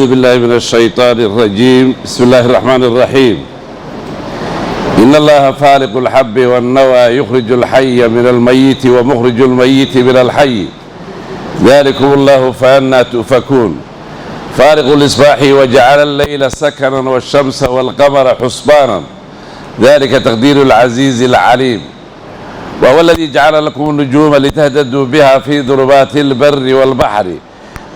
أعوذ بالله من الشيطان الرجيم. بسم الله الرحمن الرحيم. إن الله فالق الحب والنوى يخرج الحي من الميت ومخرج الميت من الحي ذلكم الله فأنى تؤفكون. فالق الإصباح وجعل الليل سكنا والشمس والقمر حسبانا ذلك تقدير العزيز العليم. وهو الذي جعل لكم النجوم لتهتدوا بها في ظلمات البر والبحر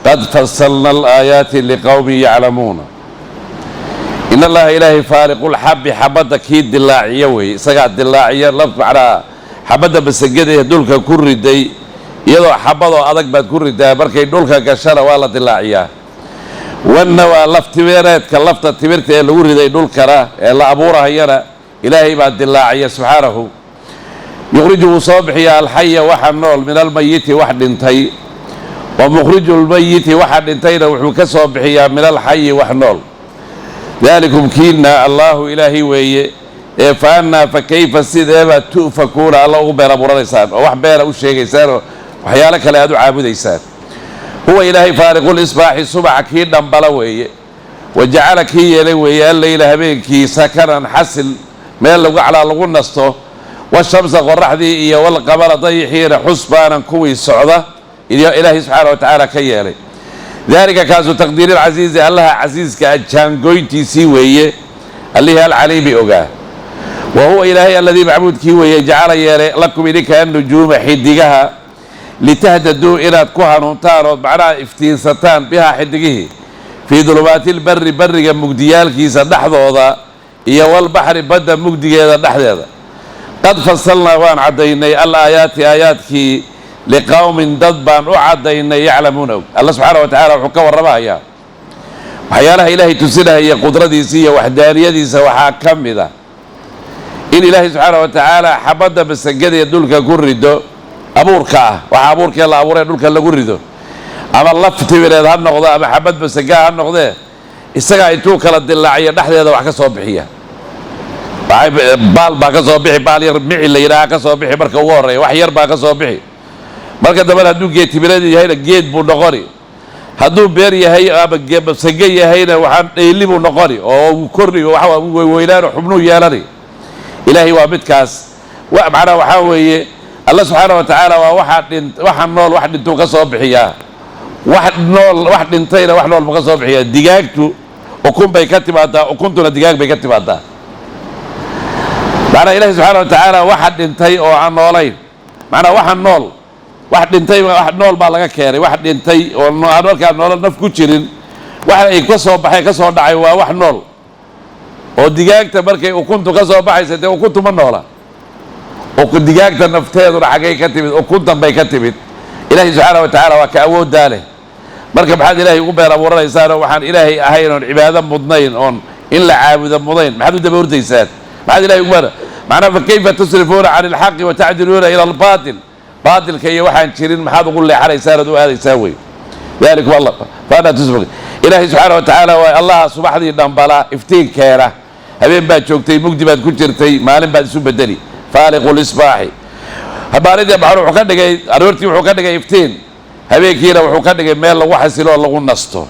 قد فصلنا الآيات لقوم يعلمون. إن الله إلهي فارق الحب حبدا كي دلاعية وي سقع دلاعية لفظ على حبدا بسجده دولك كردي يدو حبدا أدق باد كردي بركي دولك كشارة والا دلاعية والنوى لفت تبيرات كلفت تبيرت الوردي دولك را إلا أبورها يرى إلهي بعد دلاعية سبحانه يخرجه صبحي الحي وحن نول من الميت وحد انتهي ومخرج الميت وحد انتهينا وحكى صبحي من الحي وحن نول ذلكم كينا الله إلهي وي فأنا فكيف السيدة تؤفكون الله أغبر أبو رئيسان وحبير أشياء إيسان وحيالك لا يدعو عابد إيسان هو إلهي فارق الإصباح صبح كينا بلوي وجعل كي يلوي الليل هبينكي سكنا حسل ميل لو على لغو نسطو والشمس قرحدي والقمر ضيحين حسبانا كوي السعودة إلهي سبحانه وتعالى كيالي ذلك كازو تقدير العزيز الله عزيز كأجان قوينتي سيوية اللي هي العليم أوغا وهو إلهي الذي معبود كيوية جعل يالي لكم إليك النجوم حدقها لتهددوا إلى تكوها نونتارو معنا افتين ستان بها حدقه في ظلمات البر برق مقديال كيسا نحضو ذا والبحر بدا مقديال نحضو قد فصلنا وان عديني الآيات آياتك لقوم دضبان وعديني يعلمون الله سبحانه وتعالى وحكا والربايا وحيالها إلهي تسنها هي قدرتي سية وحدانيتي وحاكم ذا إن إلهي سبحانه وتعالى حبدا بالسجد يدولك كردو أبوركا وحابورك يلا أبورك يدولك اللي كردو أما الله فتبريد هالنقضة أما حبد بالسجاد هالنقضة السجاد يتوك للدلاعية نحن هذا وحكا صبحية baal baa ka soo bixi baal yar mici la yidhaaha ka soo bixi marka ugu horreeya wax yar baa ka soo bixi marka dambena hadduu geed timireed yahayna geed buu noqoni hadduu beer yahay ama sage yahayna waxaan dheyli buu noqoni oo uu korni waxa weynaano xubnuu yeelani ilaahay waa midkaas macnaha waxaa weeye alla subxaana wa tacaala waa waxa nool wax dhintuu ka soo bixiyaa wax nool wax dhintayna wax nool buu ka soo bixiyaa digaagtu ukun bay ka timaadaa ukuntuna digaag bay ka timaadaa معنى إلهي سبحانه وتعالى واحد انتي أو عن نولين معنى واحد نول واحد انتي واحد نول بالغا كيري واحد انتي أو نول كان نول نفكو تشيرين واحد يكسو بحي كسو دعي واحد نول أو دقاق تبركي وكنتو كسو بحي سيتي وكنتو من نولا وكنت دقاق تنفتيض ورحقي كتبت وكنتو بي كتبت إلهي سبحانه وتعالى وكأود داله مركب حد إلهي يقبل أبو رئيسان وحان إلهي أهين عبادة مضنين إلا عابدا مضين محدو دبور ديسان بعد لا يقبل معناه فكيف تصرفون عن الحق وتعدلون الى الباطل باطل كي وحن شيرين ما حد يقول لي على يسار وهذا يساوي ذلك والله فانا تسبق الهي سبحانه وتعالى الله صباح دي دنبلا افتين كيره هبين با جوجتي مugdi baad ku jirtay maalin baad isu bedeli faaliqul isbaahi habaarida baxru wuxuu ka dhigay aroortii wuxuu ka dhigay iftiin habeenkiina wuxuu ka dhigay meel lagu xasilo lagu nasto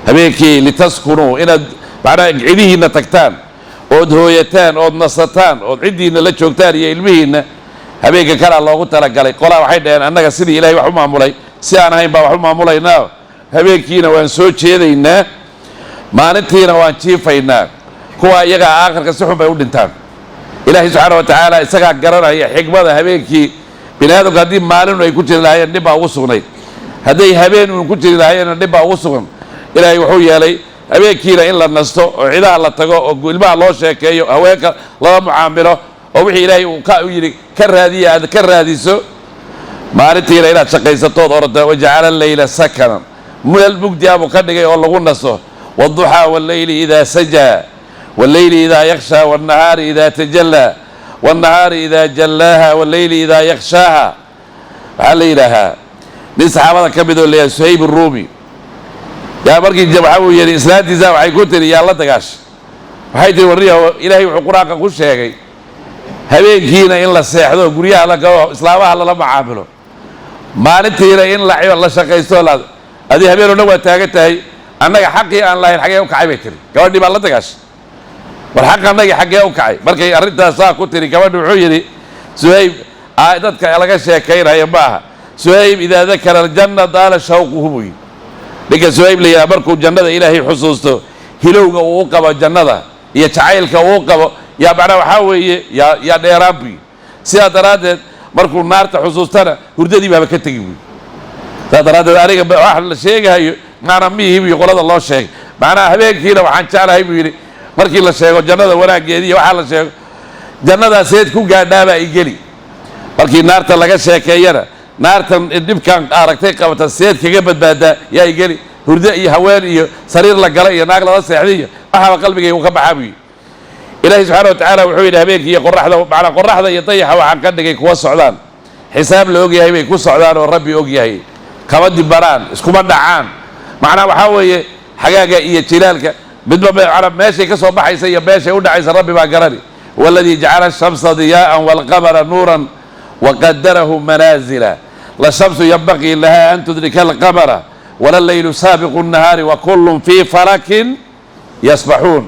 habeenkii litaskunu inaad macna ciidihiina tagtaan ood hooyataan ood nasataan ood cidiina la joogtaan iyo ilmihiina habeenka kala loogu talagalay qolaa waxay dhaheen annaga sidii ilaahay wax u maamulay si aan ahayn baa wax u maamulaynaa habeenkiina waan soo jeedaynaa maalintiina waan jiifaynaa kuwa iyaga aakhirka si xun bay u dhintaan ilaahay subxaana wa tacaala isagaa garanaya xigmada habeenkii biniaadamka haddii maalin ay ku jiri lahaayeen dhib baa ugu sugnayd hadday habeen uun ku jiri lahaayeenna dhib baa ugu sugan ilaahay wuxuu yeelay habeenkiina in la nasto oo ciidaha la tago oo ilmaha loo sheekeeyo haweenka laba mucaamilo oo wixii ilaahay uu ka yidhi ka raadiya aad ka raadiso maalintiina inaad shaqaysatood orda wajacala alleyla sakanan meel mugdi ah buu ka dhigay oo lagu naso wadduxaa walleyli idaa sajaa walleyli idaa yakshaa wannahaari idaa tajallaa wannahaari idaa jallaaha walleyli idaa yakshaaha waxaa la yidhaahaa nin saxaabada ka mid oo leeyahay suhayb الruumi yaa markii waxa uu yiri islaantiisa waxay ku tiri yaa la dagaash waxay tiri wariyo ilaahay wuxuu quraanka ku sheegay habeenkiina in la seexdo guryaha la galo islaamaha la macaamilo maalintiina in la shaqaysto la adi habeen oo dhan waa taagan tahay annaga xaqii aan lahayn xagee u kacay bay tiri gabadhii baa la dagaashay war xaq annagii xagee u kacay markay arrintaas saa ku tiri gabadhi wuxuu yidhi suhayb dadka laga sheekaynaya maaha suhayb idaa dakara aljanna daala shawquhu buu yidhi ninka suhayb la yidhaha markuu jannada ilaahay xusuusto hilowga uu u qabo jannada iyo jacaylka uu u qabo yaa macnaa waxaa weeye yaa dheeraan buu yidhi sidaa daraaddeed markuu naarta xusuustana hurdadii baaba ka tegi buy sidaa daraaddeed aniga wax la sheegahayo maanaa mihii buy qolada loo sheegay macnaha habeenkiina waxaan jeclahay buu yidhi markii la sheego jannada wanaaggeedii iyo waxaa la sheego jannadaa seed ku gaadhaabaa i geli markii naarta laga sheekeeyana naartan dhibkan aragtay qabata seed kaga badbaadaa yaa i geli hurdo iyo haween iyo sariir la gala iyo naag lala seexday iyo waxaaba qalbigayga u ka baxaa buu yidhi ilaahay subxaana wa tacaala wuxuu yidhi habeenkii iyo qoraxda macnaa qoraxda iyo dayaxa waxaan ka dhigay kuwa socdaan xisaab la ogyahay bay ku socdaan oo rabbi ogyahay kama dibaraan iskuma dhacaan macnaa waxaa weeye xagaaga iyo jilaalka midba meeshay ka soo baxaysa iyo meeshay u dhacaysa rabbi baa garani waladii jacala ashamsa diyaa'an waalqamara nuuran waqadarahu manaazila lashamsu yanbaqii laha an tudrika alqamara wala leylu saabiqu nnahaari wakullun fii falakin yasbaxuun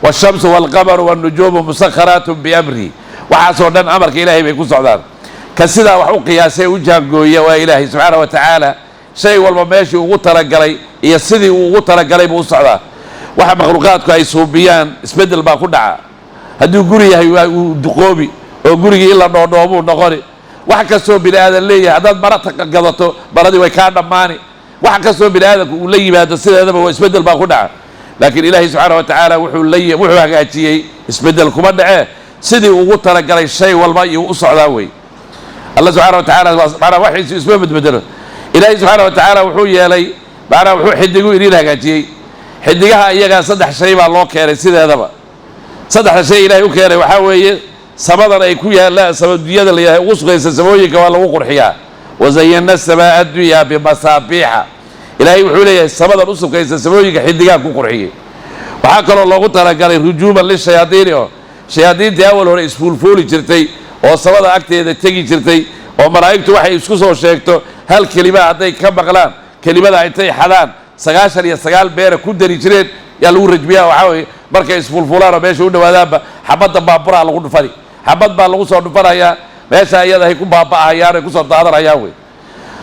والشمس والقمر والنجوم مسخرات بأمره وحاسو دن أمرك إلهي بيكون سعدان كسيدا وحو قياسي وجانقوية وإلهي سبحانه وتعالى شيء والمماشي وغطر قلي يسيدي وغطر قلي بو سعدان وحا مخلوقاتك أي صوبيان اسبدل باكو دعا هدو قريه ودقوبي وقريه إلا نوضوبو نغوري وحا كسو بني آدم ليه هداد مراتك قضطو بردي ويكان نماني وحا كسو بني آدم وليه بهذا السيدة هذا اسبدل باكو دعا laakiin ilaahay subxaana wa tacaala wuxuu hagaajiyey isbeddel kuma dhacee sidii ugu talagalay shay walba iyo u socdaa wey alla subxaana wa tacaala maanaa waxiisu isma bedbedelo ilaahay subxaana wa tacaala wuxuu yeelay maanaa wuxuu xidigu idin hagaajiyey xidigaha iyagaa saddex shay baa loo keenay sideedaba saddexda shay ilaahay u keenay waxaa weeye samadan ay ku yaallaan samaduyada la yidhahay ugu sugaysa samooyinka waa lagu qurxiyaa wazayana asamaa addunya bimasaabiixa ilaahay wuxuu leeyahay samadan u sukaysa samooyinka xidigaan ku qurxiyey waxaa kaloo loogu talagalay rujuuman lishayaadiini oo shayaadiintii awal hore isfuulfuuli jirtay oo samada agteeda tegi jirtay oo malaa'igtu waxay isku soo sheegto hal kelima hadday ka maqlaan kelimada intay xadaan 99 beera ku dari jireen yaa lagu rajmiyaa waxaa weeye markay isfuulfuulaan oo meesha u dhowaadaanba xabadda baaburaa lagu dhufani xabad baa lagu soo dhufanayaa meesha iyada ay ku baaba'ahayaan ay ku soo daadanayaan wey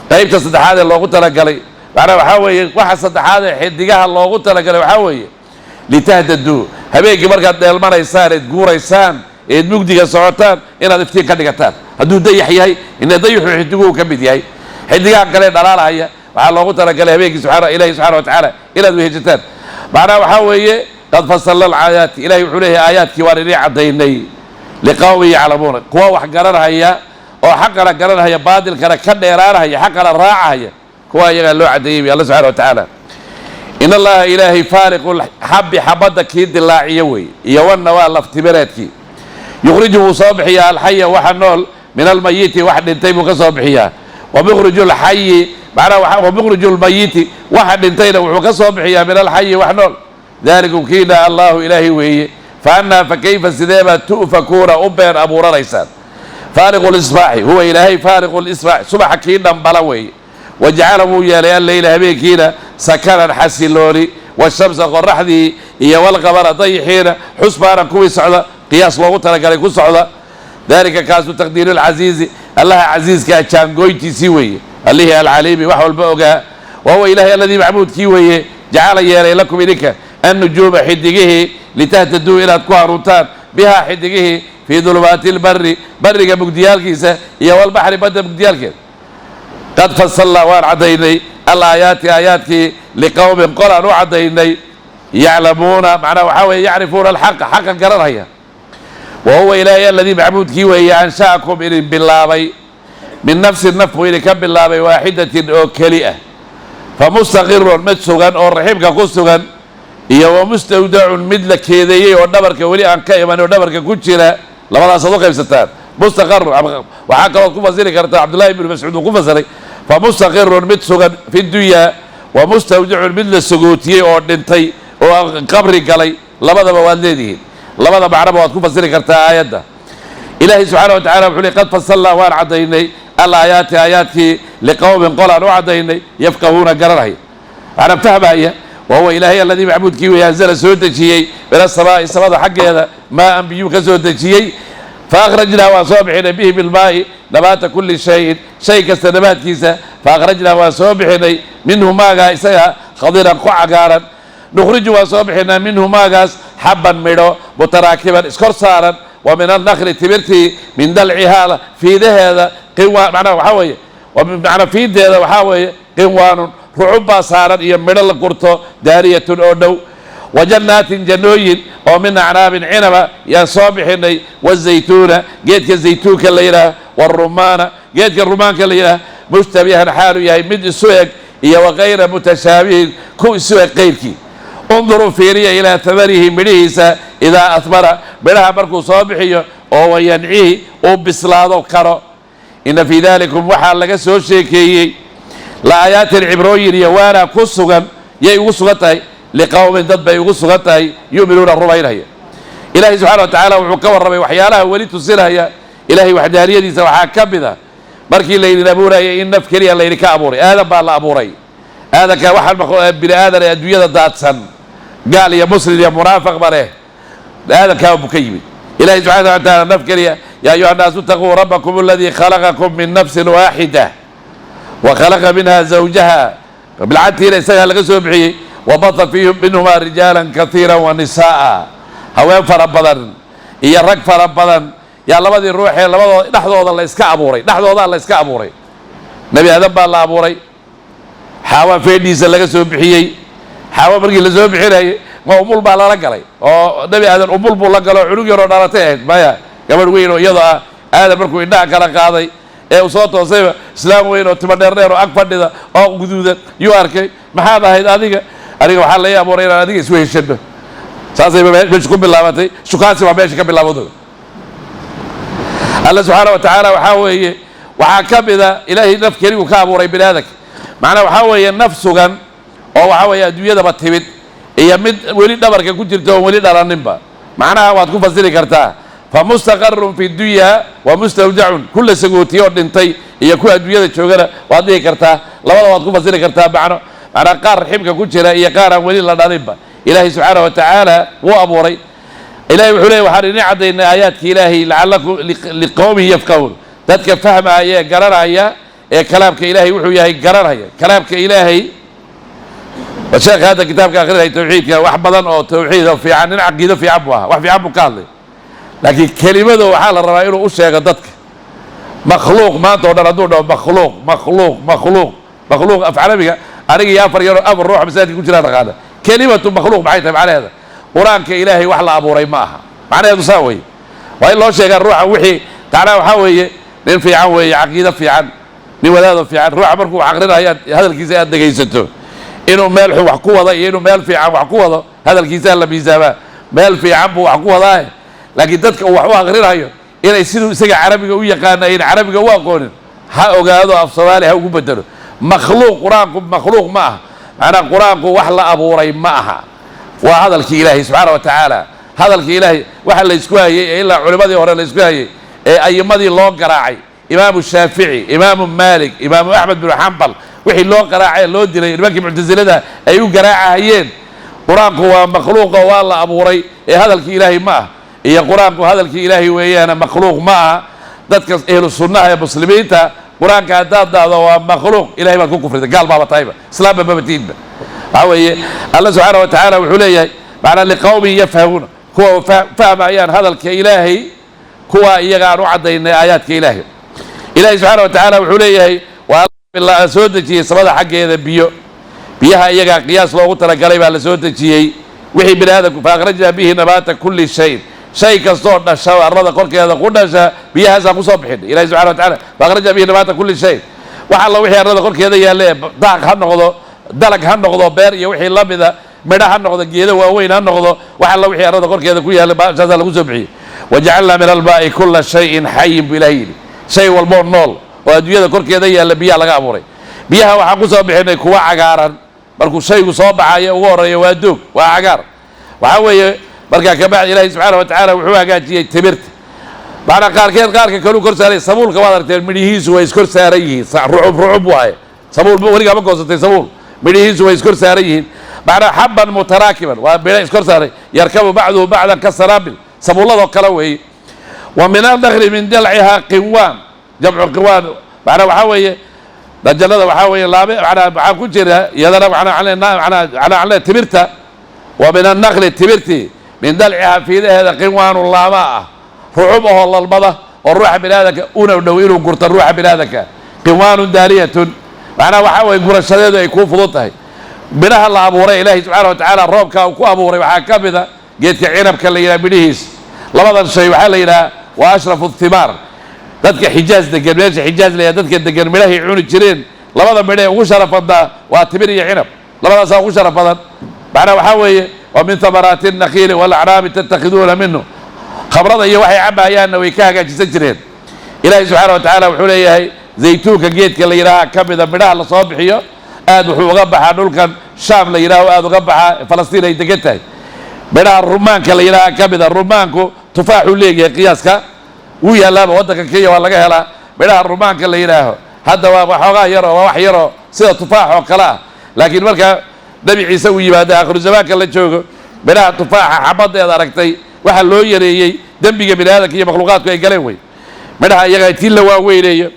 qaybta saddexaad ee loogu talagalay macnaa waxaa weeye waxa saddexaad ee xidigaha loogu talagalay waxaa weeye litahdaduu habeenkii markaad dheelmanaysaan eed guuraysaan eed mugdiga socotaan inaad iftiin ka dhigataan hadduu dayax yahay ina dayaxu xidiguhu ka mid yahay xidigaha kale dhalaalahaya waxaa loogu talagalay habeenkii ilaahi subxana wa tacaala inaad weheshataan macnaha waxaa weeye qad fasalna alaayaati ilahi wuxuu leeyahay aayaadkii waan inii caddaynay liqawmin yaclamuuna kuwa wax garanhaya oo xaqana garanhaya baadilkana ka dheeraanahaya xaqana raacahaya kuwa iyagaa loo caddeeyey alla subxana wa tacaala in allaha ilaahay faariqu xabbi xabadda kii dilaaciyo wey iyo wanna waa laftimireedkii yukhriju wuu soo bixiyaa alxaya waxa nool min almayiti wax dhintay buu ka soo bixiyaa wamukhriju alxayi macnaha wamukhriju almayiti waxa dhintayna wuxuu ka soo bixiyaa min alxayi wax nool dalikum kiina allahu ilaahay weeye fa annaa fa kayfa sideebaa tu'fakuuna u been abuuranaysaan faariqu lisbaaxi huwa ilaahay faariqu lisbaaxi subaxa kii dhambala weeye wajacala wuu yeelay alleyla habeenkiina sakanan xasilooni washamsa qoraxdii iyo walqamara dayixiina xusbaanan kuwii socda qiyaas loogu talagalay ku socda dalika kaasu taqdiiru lcasiizi allaha casiiskaa jaangoyntiisii weeye allihii alcaliimi wax walba ogaa wa huwa ilaahay alladii macbuudkii weeye jacala yeelay lakum idinka annujuuma xidigihii litahtaduu inaad ku hanuuntaan bihaa xidigihii fii dulumaati lbari bariga mugdiyaalkiisa iyo walbaxri badda mugdiyaalkeeda qad fasalnaa waan caddaynay alaayaati aayaadkii liqowmin qolaan u caddaynay yaclamuuna macnaha waxaa weeye yacrifuuna alxaqa xaqa garanaya wa huwa ilaahay aladii macbuudkii weeye ansha'akum idin bilaabay min nafsin naf buu idinka bilaabay waaxidatin oo keli ah famustaqirun mid sugan oo raxiimka ku sugan iyo wamustawdacun mid la keedeeyey oo dhabarka weli aan ka iman oo dhabarka ku jira labadaasaad u qaybsataan mustaqarun waxaa kalood ku fasiri kartaa cabdullahi ibnu mascuud uu ku fasiray famustaqirun mid sugan fi dunyaa wamustawdicun mid la sogootiyey oo dhintay oo qabri galay labadaba waad leedihiin labada macnaba waad ku fasiri kartaa aayadda ilaahay subxaana wa tacala wuxuu leey qad fasalnaa waan caddaynay alaayaati aayaadkii liqowmin qolaan u caddaynay yafqahuuna garanaya macnaa fahmaya وهو إلهي الذي معبود كي وينزل سودجي من السماء السماء حق هذا ماء بيوك سودجي فأخرجنا وصابحنا به بالماء نبات كل شيء كالسنبات كيسة فأخرجنا وصابحنا منه ماء خضرا قعقارا نخرج وصابحنا منه ماء حبا ميرو متراكبا اسكرسارا ومن النخل تبرتي من دلعها في هذا قوان معناه وحاوي ومعنى في هذا وحاوي قوان رعبا صارا يمر القرطو دارية أردو وجنات جنوين ومن أعناب عنبا يا صابحين والزيتون جيتك الزيتون كالليلة والرمان جيتك الرمان كالليلة مشتبها حال يا مد السوق يا وغير متشابه كو السوق غيرك انظروا فيريا إلى ثمره مريسا إذا أثمر بلها مركو صابحية وهو ينعيه وبسلاده وكرو إن في ذلك وحال لك سوشيكي لآيات العبروين يوانا كسوغا يغسوغتاي لقوم ضد يغسوغتاي يؤمنون الربعين هي إلهي سبحانه وتعالى وحكوى الربع وحيالها ولي تصيرها هي إلهي وحدانية دي سوحا كبدا مركي اللي نبوري إن نفكري اللي كأبوري هذا بالله أبوري هذا كواحد بني آدم أدوية داتسن قال يا مسلم يا مرافق بره هذا كان مكيم إلهي سبحانه وتعالى نفكري يا أيها الناس اتقوا ربكم الذي خلقكم من نفس واحدة وخلق منها زوجها بالعدل إلى سنة لغسوا بحي وبطل فيهم منهما رجالا كثيرا ونساء هوين فربضا إيا رق فربضا يا لبدي الروح يا لبدي نحضو الله إسكا أبوري نحضو الله إسكا أبوري نبي هذا بالله أبوري حاوى فيديس لغسوا بحي حاوى برقي لغسوا بحي ما أمول بالله لقلي نبي هذا أمول بالله لقلي علوك يرون دارتين مايا قبل وينو يضع هذا بركو إنها كلا قاضي وصوته صيبه اسلام وين وتبدرنير وأك فديدا oo guduudan yu arkay maxaad ahayd adiga waxa la yaabooray adiga isku heshado saasay meesha ku bilaabatay shukaasi waa meesha ka bilaawdo Allah subhanahu wa ta'ala waxa weeye waxa kamida ilaahi nafkari uu ka abuuray bilaadak macna waxa weeye nafsugan oo waxa weeye adduunyada ba timid iyo mid wali dhabarka ku jirto wali dhalaninba macnaha waad ku fasiri kartaa فمستقر في الدنيا ومستودع كل سجوتي ودنتي هي كل أدوية شوغرة وادي كرتا لولا وادكو فزير كرتا معنا قار حبك كوجرا هي قار ولي الله نضيبا إلهي سبحانه وتعالى وأبوري إلهي وحولي وحريني عدينا آياتك إلهي لعلكم لقومه يفقهون تدك فهم آية قرار آية كلامك إلهي وحويا هي قرار آية كلامك إلهي وشيخ هذا كتابك آخر توحيدك وحبضا أو توحيد في عن عقيدة في عبوها وفي عبو قال لكن كلمته وحال الرأي له أشياء قدتك مخلوق ما تقدر تقول مخلوق أفعل بك أنا يا فريق أبو الروح بسات يقول جلالك هذا كلمة مخلوق بعيدها على هذا قرآن كإلهي وحلا أبو ري معها معناه تساوي وإلا أشياء الروح وحي تعالى وحاوي في عوي عقيدة في عن نولاد في عن روح مركو عقلنا هذا الكيسان ده جيسته إنه مال وحقوة ضي إنه مال في عن وحقوة هذا الكيسان اللي بيزابه مال في عن وحقوة ضي لكن dadka wax u aqrinayo inay sidoo isaga carabiga u yaqaanayeen carabiga waa qoon ha ogaado af Soomaali ha ugu bedelo makhluuq ma aha ana quraanku wax la abuuray ma aha waa hadalkii Ilaahay subhanahu wa ta'ala hadalkii Ilaahay waxa la isku hayay ilaa culimadii hore la isku hayay ee aymadii loo garaacay Imam Shafi'i Imam Malik Imam Ahmad bin Hanbal wixii loo garaacay loo dilay nimankii mu'tazilada ay u garaacayeen quraanku waa makhluuq waa la abuuray ee hadalkii Ilaahay ma aha iyo quraanku hadalkii Ilaahay weeyana makhluuq ma dadka ahlu sunnah ee muslimiinta quraanka hadaada waa makhluuq Ilaahay baa ku kufriday gaal baba tayba islaam baba tiidba aweye Allah subhanahu wa ta'ala wuxuu leeyahay ba'ana liqawmi yafhamun kuwa fahmayaan hadalka Ilaahay kuwa iyaga aan u cadeynay aayaadka Ilaahay Ilaahay subhanahu wa ta'ala wuxuu leeyahay wa billahi soo dajiyay samada xageeda biyaha iyaga qiyaas loogu talagalay baa la soo dajiyay wixii binaadamku faaqrajna bihi nabata kulli shay شيء كستور نشوا الرضا قل كذا قلنا بيها هذا مصاب حين إلهي سبحانه وتعالى فأخرج به نبات كل شيء وحلا وحي الرضا قل كذا يا ليه ضاق هنقضه دلك هنقضه بير يوحي الله بذا مدى هنقضه جيده ووين هنقضه وحلا وحي الرضا قل كذا كوي هلا جزا له سبعي وجعلنا من الماء كل شيء حي بليل شيء والمور نول وأدوية قل كذا يا اللي بيها لقى أموري بيها وحقو صاب حين كوا عقارا بركو شيء صاب عيا ورا وادوك وعقار وحوي marka ka bacdi Ilaahay subhanahu wa ta'ala wuxuu hagaajiyay timirta baana qaarka kale kor saaray sabuulka waad aragtay midhihiisu way iskor saaran yihiin rucub waay sabuul waliga ma goosatay sabuul midhihiisu way iskor saaran yihiin macnaa xabban mutaraakiban waa midho iskor saaray yarkabu bacduhu bacdan ka saraabil sabuuladoo kale weeye wa min annakli min dalcihaa qiwaan jamcu qiwaan macnaa waxaa weeye dajalada waxaa weeye laabe macnaa waxaa ku jira iyadana macnaa timirta wa min annakli timirtii min dalcihaa fiidaheeda qiwaanu laama ah rucub ahoo lalmada oo ruuxa biniaadanka una dhow inuu gurto ruuxa biniaadanka qiwaanun daariyatun macnaha waxaa weye gurashadeedu ay kuu fudud tahay midhaha la abuuray ilaahay subxaana wa tacaala roobka uu ku abuuray waxaa ka mida geedka cinabka la yidhaha midhihiis labadan shay waxaa la yidhaha waa ashrafu thimaar dadka xijaaz degan meesha xijaaz la yidhaha dadka degan midhahay cuni jireen labada midhe ugu sharaf badnaa waa timir iyo cinab labadaasaa ugu sharaf badan macnaha waxaa weeye wa min thamaraati الnakiili wاlacraabi tattakhiduuna minhu khamrada iyo waxay cabahayaanna way ka hagaajisan jireen ilaahay subxaana wa tacaala wuxuu leeyahay zaytuunka geedka la yidhaaha ka mida midhaha lasoo bixiyo aad wuxuu uga baxaa dhulkan shaam la yidhaho aad uga baxaa falastiin ay degan tahay midhaha rumaanka la yidhaaha ka mida rumaanku tufaaxuu leeyahay qiyaaska wuu yaalaaba waddanka kenya waa laga helaa midhaha rumaanka la yidhaaho hadda waa waxoogaa yaroo waa wax yaroo sida tufaax oo kale ah laakiin marka nebi ciise uu yimaado aakhiru zamaanka la joogo midhaha tufaaxa xabadeeda aragtay waxaa loo yareeyey dembiga bini aadamka iyo makhluuqaadku ay galeen wey midhaha iyaga tii la waaweyneeyo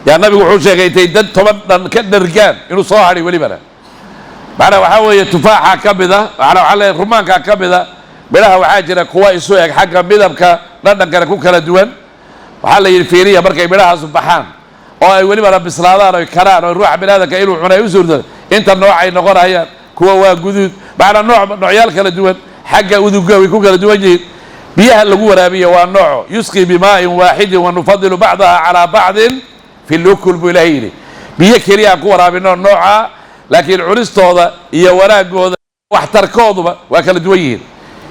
yaa nabigu wuxuu sheegay intay dad 10 dhan ka dhargaan inuu soo hadhay welibana macnaa waxaa weeye tufaaxa ka mida macnaa waxaa leeyahay rumaanka ka mida midhaha waxaa jira kuwa isu eg xagga midabka dhadhankana ku kala duwan waxaa la yidhi fiiriya markay midhahaasu baxaan oo ay welibana bislaadaan oy karaan oo ruuxa bini aadamka inuu cunay u suurto inta nooc ay noqonayaan kuwa waa guduud macnaa noocyaal kala duwan xagga uduga way ku kala duwan yihiin biyaha lagu waraabiyo waa nooco yusqi bimaa'in waaxidin wa nufadilu bacdaha calaa bacdin fi lukul buu ilaahay yidhi biyo keliya aan ku waraabino nooca laakiin cunistooda iyo wanaagooda waxtarkooduba waa kala duwan yihiin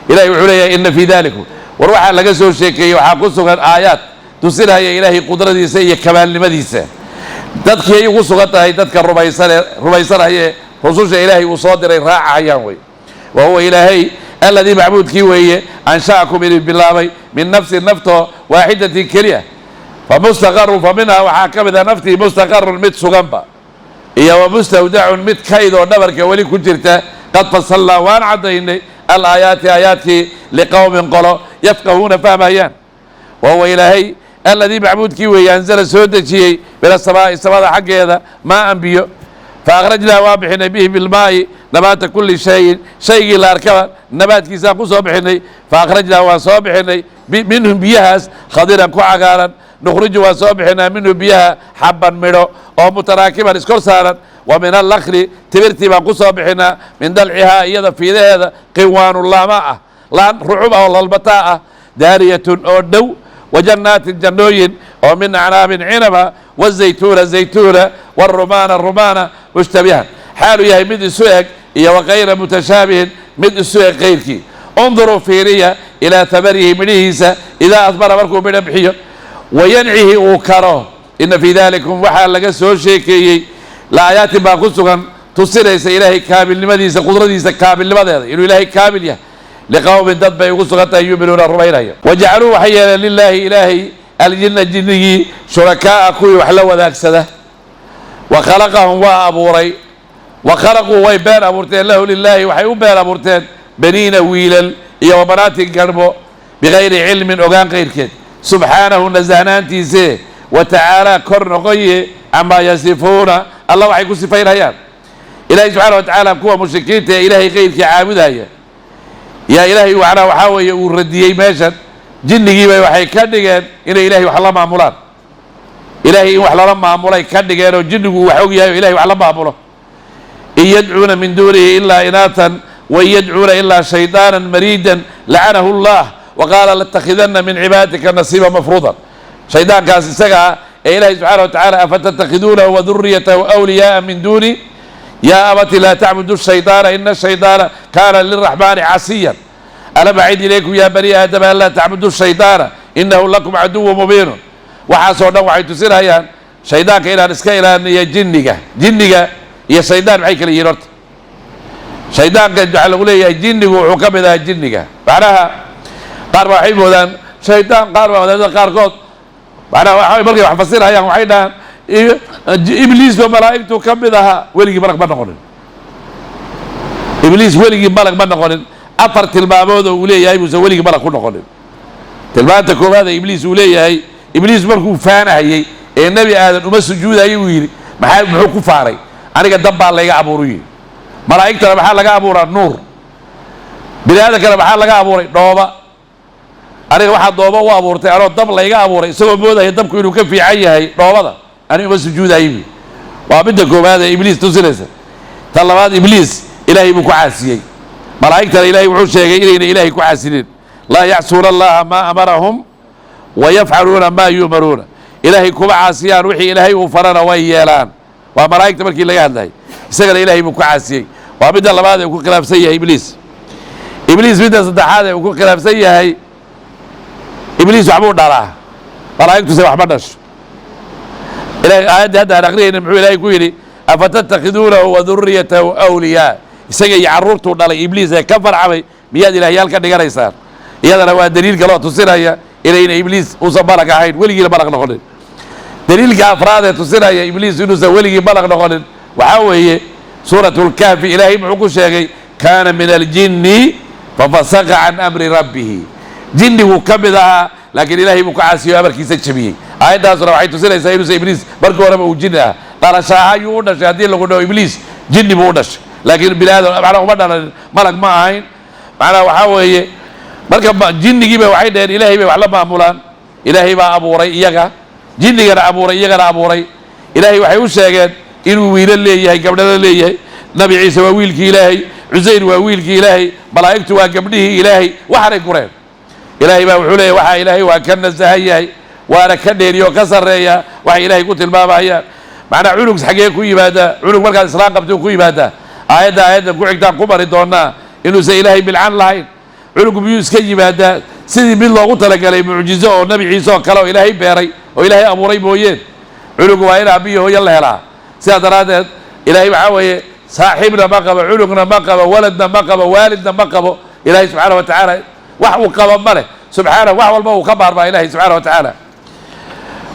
ilahay wuxuu leeyahay ina fii dalikum war waxaa laga soo sheekeeyey waxaa ku sugan aayaad tusinaya ilaahay qudradiisa iyo kamaalnimadiisa dadkii ay ugu sugan tahay dadka rumaysanaya rususha ilaahay uu soo diray raacahayaan wey wa huwa ilaahay alladii macbuudkii weeye ansha'akum idin bilaabay min nafsin naftoo waaxidatin keliya famustaqarun fa minhaa waxaa ka mid a naftii mustaqarun mid suganba iyo wa mustawdacun mid kayd oo dhabarka weli ku jirta qad fasalnaa waan caddaynay alaayaati aayaadkii liqowmin qolo yafqahuuna fahmayaan wa huwa ilaahay alladii macbuudkii weeye anzala soo dejiyey min asamaa'i samada xaggeeda maa anbiyo fa akhrajnaa waan bixinay bihi bilmaa'i nabaata kulli shayin shaygii la arkaba nabaadkiisaan ku soo bixinay fa akhrajnaa waan soo bixinay minhum biyahaas khadiran ku cagaaran nukhriju waan soo bixinaa minhu biyaha xabban midho oo mutaraakiban iskor saaran wa min allakli timirtii baan ku soo bixinaa min dalcihaa iyada fiidaheeda qiwaanu laama ah laan rucub ah oo lalbataa ah daariyatun oo dhow wa jannaatin jannooyin oo min acnaabin cinaba wazaytuuna zaytuuna warumaana rumaana mushtabihan xaaluu yahay mid isu eg iyo wakayra mutashaabihin mid isu eg kayrkii unduruu fiiriya ilaa tamarihi midhihiisa idaa asmara markuu midho bixiyo wayancihi uu karo ina fii dalikum waxaa laga soo sheekeeyey laayaatin baa ku sugan tusinaysa ilaahay kaamilnimadiisa qudradiisa kaamilnimadeeda inuu ilaahay kaamil yahay liqowmin dad bay ugu sugan tahay yuuminuuna rumaynaya wajacaluu waxay yeeleen lilaahi ilaahay aljinna jinnigii shurakaa'a kuwii wax la wadaagsada wa khalaqahum waa abuuray wa khalaquu way been abuurteen lahu lilaahi waxay u been abuurteen baniina wiilal iyo wa banaatin garhbo bikayri cilmin ogaan kayrkeed subxaanahu nasahnaantiise wa tacaalaa kor noqoye camaa yasifuuna allah waxay ku sifaynayaan ilaahay subxaana wa tacaala kuwa mushrikiinta ee ilaahay kayrkii caabudaya yaa ilaahay macnaa waxaa weeye uu radiyey meeshan jinnigiibay waxay ka dhigeen inay ilahay wax la maamulaan ilaahay in wax lala maamulay ka dhigeen oo jinnigu uu wax og yahay oo ilahay wax la maamulo in yadcuuna min duunihi ilaa inaatan wain yadcuuna ilaa shaydaanan mariidan lacanahu allah waqaala latakidana min cibaadatika nasiiba mafruudan shaydaankaas isaga ah ee ilaahay subxaana wa tacaala afatattakhiduunahu waduriyatahu awliyaaa min duuni yaa abati laa tacbudu shaydaana ina shaydaana kaana liraxmaani casiyan alam acid ilaykum yaa bani aadama an laa tacbudu shaydaana inahu lakum caduwu mubiinun waxaasoo dhan waxay tusinayaan shaydaanka inaan iska ilaaliyo jinniga iyo shaydaan maxay kala yihiin horta shaydaanka waxaa lagu leeyahay jinnigu wuxuu ka mid ahaa jinniga macnaha qaar baa waxay moodaan shaydaan qaar baa wadaadada qaarkood macnaha waxa markay wax fasirayaan waxay dhahaan ibliis ba malaa'igtu ka mid ahaa weligii marag ma noqonin إبليس ولي ملك ما نقولن أفر تلمامود وليه هاي ولي ملك كنا نقولن تلمامتكم هذا إبليس وليه هاي إبليس مركو فانا هي النبي آدم وما سجود هاي ويلي محل كفاري أنا قد دب على لقى أبوري ملاك ترى محل لقى أبورا النور بلاد كلام محل لقى أبوري ضوبة أنا واحد ضوبة وأبورتي أنا الدب لقى أبوري سوى مودا يدب كيلو كيف في عيه هاي ضوبة أنا وما سجود هاي وابدكم هذا إبليس تسلسل طلبات إبليس إلهي مكعاسي ملائكة إلهي وحوش إلهي كعاسين لا يعصون الله ما أمرهم ويفعلون ما يؤمرون إلهي كعاسيان وحي إلهي وفرنا ويالان وملائكة مركي اللي هذا سجل إلهي مكعاسي وابد الله هذا يكون كلام سيء إبليس بدأ صدق هذا يكون كلام سيء هاي إبليس عمود على ملائكة سوى أحمدش إلهي آيات هذا نقريه نمحو إلهي كويلي أفتتخذونه وذريته أولياء isaga iyo caruurtu dhalay ibliis ee ka farcamay miyaad ilaahyal ka dhiganaysaan iyadana waa daliil kale oo tusinaya inayna ibliis uusan balag ahayn weligii balag noqonin daliilka afraad ee tusinaya ibliis inuusan weligii balag noqonin waxa weeye suuratul kahfi ilaahay muxuu ku sheegay kaana min aljinni fafasaqa can amri rabbih jinnigu ka mid ahaa laakiin ilaahay buu ka caasiyo amarkiisa jabiyey aayaddaasuna waxay tusinaysaa inuusan ibliis markii horeba uu jinni ah dhalashaha ayuu u dhashay haddii lagu dhaho ibliis jinni buu u dhashay لكن بلاد معنا ومدنا ملك ما عين معنا وحاوي مركب جني جيبه وحيد إلهي به وعلم معمولان إلهي با أبو ري يجا جني جرا أبو ري يجا أبو ري إلهي وحيوش يجد إنه ويل اللي يهي قبل اللي يهي نبي عيسى وويل كي إلهي عزير وويل كي إلهي ملائكته وقبله إلهي وحرق قرين إلهي با وحوله وحا إلهي وكان الزهي وأنا كدير يو كسر ريا وحي إلهي قلت الباب هيا معنا علوك حقيقة كوي بادا علوك مركز إسلام قبته كوي بادا آيات كوعكتان قمري دونا إنه سي إلهي بالعن لاين علوك بيوس كي بادا سيدي بالله قلت لك علي معجزة ونبي عيسى كلاو إلهي بيري وإلهي أبو ري بوين علوك وإلى أبيه يلا هلا سيادة رادت إلهي معاوي صاحبنا ما قبل علوكنا ما قبل ولدنا ما قبل والدنا ما قبل إلهي سبحانه وتعالى وحو قبل مره سبحانه وحو المو كبر با إلهي سبحانه وتعالى